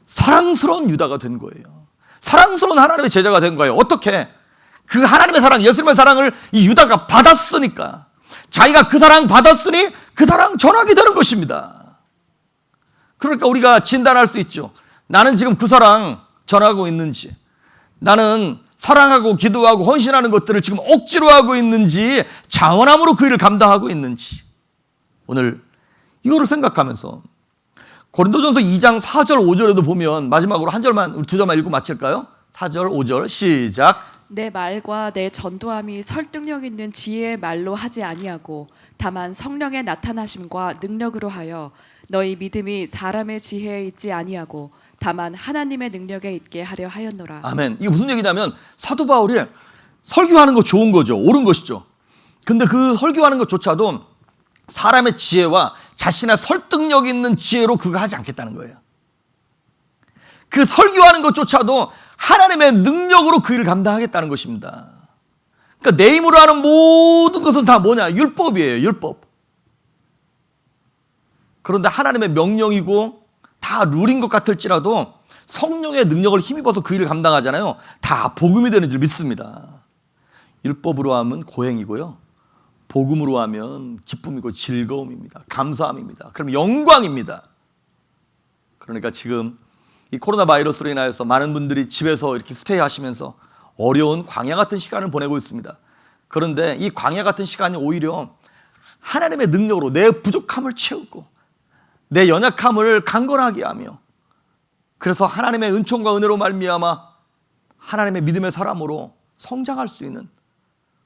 사랑스러운 유다가 된 거예요. 사랑스러운 하나님의 제자가 된 거예요. 어떻게? 그 하나님의 사랑, 예수님의 사랑을 이 유다가 받았으니까, 자기가 그 사랑 받았으니 그 사랑 전하게 되는 것입니다. 그러니까 우리가 진단할 수 있죠. 나는 지금 그 사랑 전하고 있는지, 나는 사랑하고 기도하고 헌신하는 것들을 지금 억지로 하고 있는지, 자원함으로 그 일을 감당하고 있는지. 오늘 이거를 생각하면서 고린도전서 2장 4절 5절에도 보면, 마지막으로 한 절만, 두 절만 읽고 마칠까요? 4절 5절 시작. 내 말과 내 전도함이 설득력 있는 지혜의 말로 하지 아니하고 다만 성령의 나타나심과 능력으로 하여 너희 믿음이 사람의 지혜에 있지 아니하고 다만 하나님의 능력에 있게 하려 하였노라. 아멘. 이게 무슨 얘기냐면 사도 바울이 설교하는 거 좋은 거죠. 옳은 것이죠. 근데 그 설교하는 것조차도 사람의 지혜와 자신의 설득력 있는 지혜로 그거 하지 않겠다는 거예요. 그 설교하는 것조차도 하나님의 능력으로 그 일을 감당하겠다는 것입니다. 그러니까 내 힘으로 하는 모든 것은 다 뭐냐? 율법이에요. 율법. 그런데 하나님의 명령이고 다 룰인 것 같을지라도 성령의 능력을 힘입어서 그 일을 감당하잖아요. 다 복음이 되는 줄 믿습니다. 율법으로 하면 고행이고요, 복음으로 하면 기쁨이고 즐거움입니다. 감사함입니다. 그럼 영광입니다. 그러니까 지금 이 코로나 바이러스로 인하여서 많은 분들이 집에서 이렇게 스테이 하시면서 어려운 광야 같은 시간을 보내고 있습니다. 그런데 이 광야 같은 시간이 오히려 하나님의 능력으로 내 부족함을 채우고 내 연약함을 강건하게 하며, 그래서 하나님의 은총과 은혜로 말미암아 하나님의 믿음의 사람으로 성장할 수 있는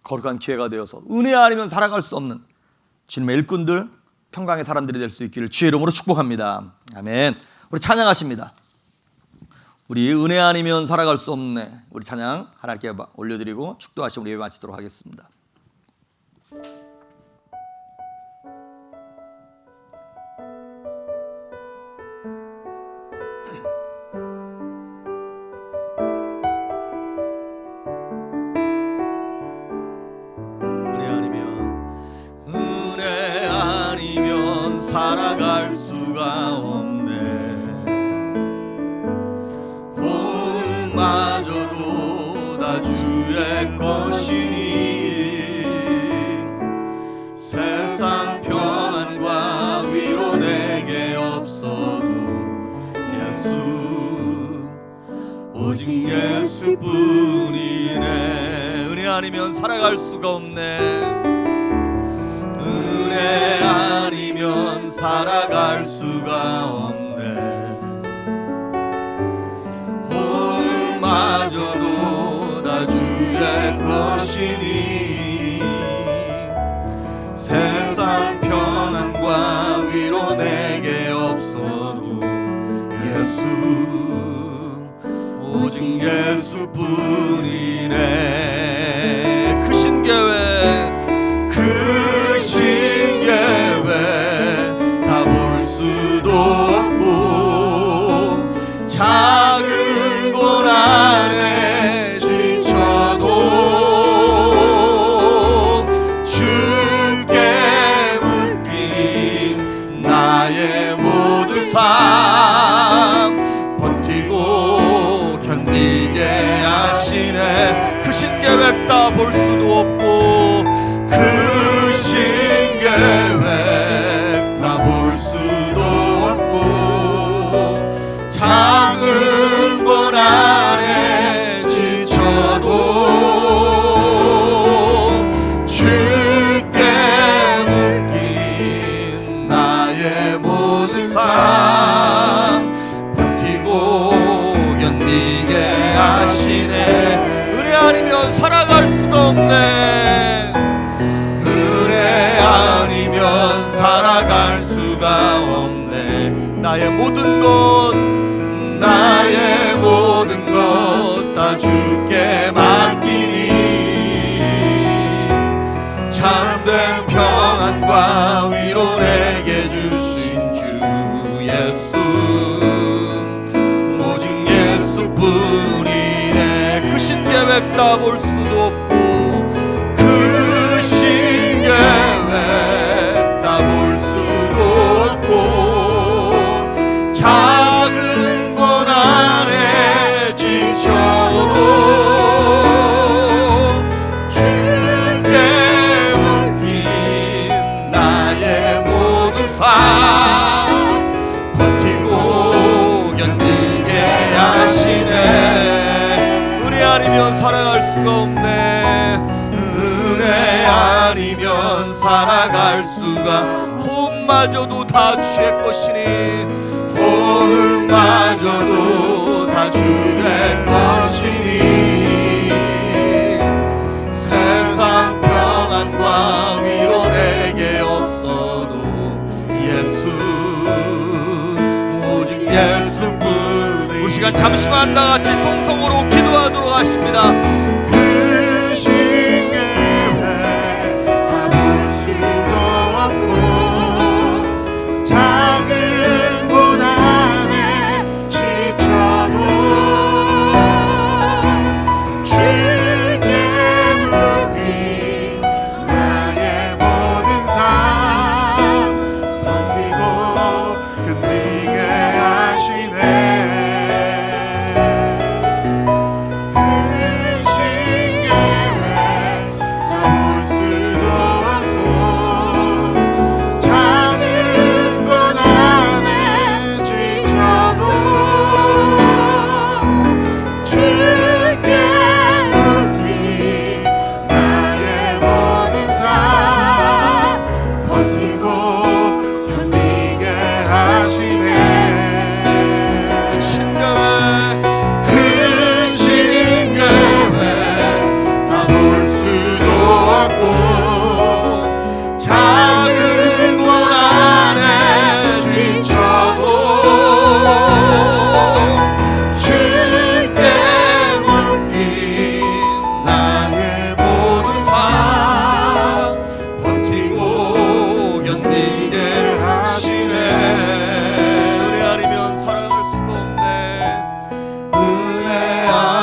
거룩한 기회가 되어서 은혜 아니면 살아갈 수 없는 주님의 일꾼들, 평강의 사람들이 될 수 있기를 주의 이름으로 축복합니다. 아멘. 우리 찬양하십니다. 우리 은혜 아니면 살아갈 수 없네. 우리 찬양 하나님께 올려드리고 축도하시고 우리 예배 마치도록 하겠습니다. 은혜 아니면 살아갈 수가 없네. 마저도 다 주의 것이니 세상 평안과 위로 내게 없어도 예수, 오직 예수뿐이네. 은혜 아니면 살아갈 수가 없네. 은혜 아니면 살아갈 수가 없네. 마저도 다 주의 것이니 세상 평안과 위로 내게 없어도 예수, 오직 예수뿐이네. 크신 계획, 크신 계획 다 볼 수도 없고 작은 고난에 지쳐도 주께 묶인 나의 모든 삶 버티고 견디게 하시네. 크신 계획 다 볼 수도 없고 크신 계획 다 볼 수도 없고 작은 고난에 지쳐도 주께 묶인 나의 모든 삶 버티고 견디게 하시네. 은혜 아니면 살아갈 수가 없네. 은혜 아니면 살아갈 수가 없네. 나의 모든 것, 나의 모든 것 다 주께 맡기니 참된 평안과 위로 내게 주신 주 예수, 오직 예수뿐이네. 크신 계획 다 볼 수도 없고 크신 계획 다 볼 수도 없고 작은 고난에 지쳐도 주께 묶인 나의 모든 삶 버티고 견디게 하시네. 은혜 아니면 살아갈 수가 없네. 은혜 아니면 살아갈 수가, 호흡마저도 다 주의 것이니 호흡마저도 다 주의 것이니 세상 평안과 위로 내게 없어도 예수, 오직 예수뿐. 우리 시간 잠시만 다같이 통성으로 기도하도록 하십니다. 하시네.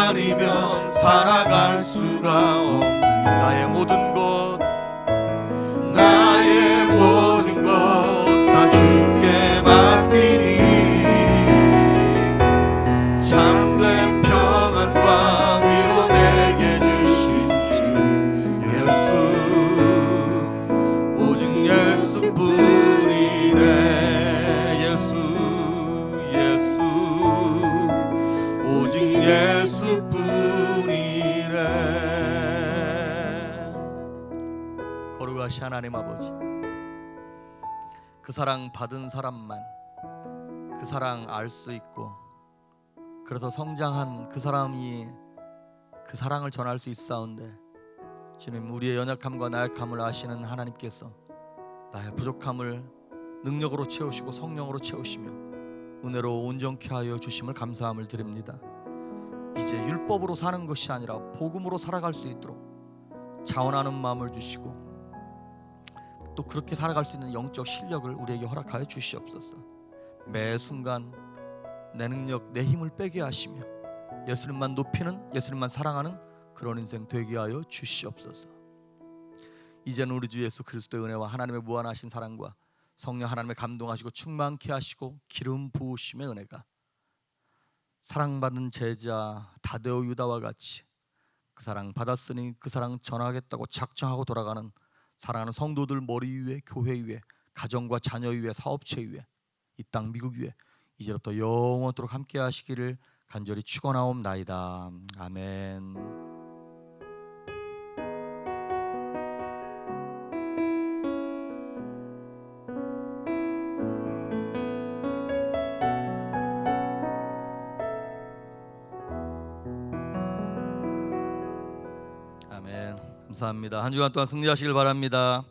아니면 살아갈 수가 없네. 나의 모든 것 다 주께 맡기니 참된 평안과 위로 내게 주신 주 예수, 오직 예수뿐이네. 예수, 예수, 오직 예수뿐이네. 거룩하신 하나님 아버지, 그 사랑 받은 사람만 그 사랑 알 수 있고, 그래서 성장한 그 사람이 그 사랑을 전할 수 있사온데, 주님, 우리의 연약함과 나약함을 아시는 하나님께서 나의 부족함을 능력으로 채우시고 성령으로 채우시며 은혜로 온전케 하여 주심을 감사함을 드립니다. 이제 율법으로 사는 것이 아니라 복음으로 살아갈 수 있도록 자원하는 마음을 주시고, 또 그렇게 살아갈 수 있는 영적 실력을 우리에게 허락하여 주시옵소서. 매 순간 내 능력, 내 힘을 빼게 하시며 예수님만 높이는, 예수님만 사랑하는 그런 인생 되게 하여 주시옵소서. 이제는 우리 주 예수 그리스도의 은혜와 하나님의 무한하신 사랑과 성령 하나님의 감동하시고 충만케 하시고 기름 부으심의 은혜가 사랑받은 제자 다데오 유다와 같이 그 사랑 받았으니 그 사랑 전하겠다고 작정하고 돌아가는 사랑하는 성도들 머리 위에, 교회 위에, 가정과 자녀 위에, 사업체 위에, 이 땅 미국 위에 이제부터 영원토록 함께 하시기를 간절히 축원하옵나이다. 아멘. 아멘. 감사합니다. 한 주간 동안 승리하시길 바랍니다.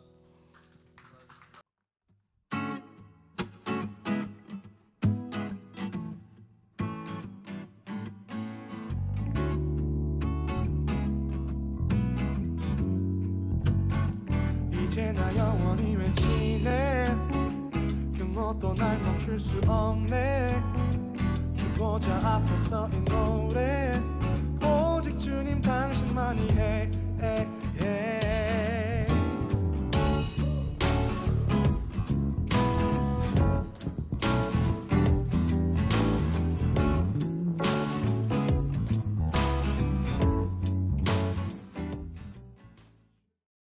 이제 나 영원히 외치네. 그 무엇도 날 멈출 수 없네. 주보자 앞에 서인 노래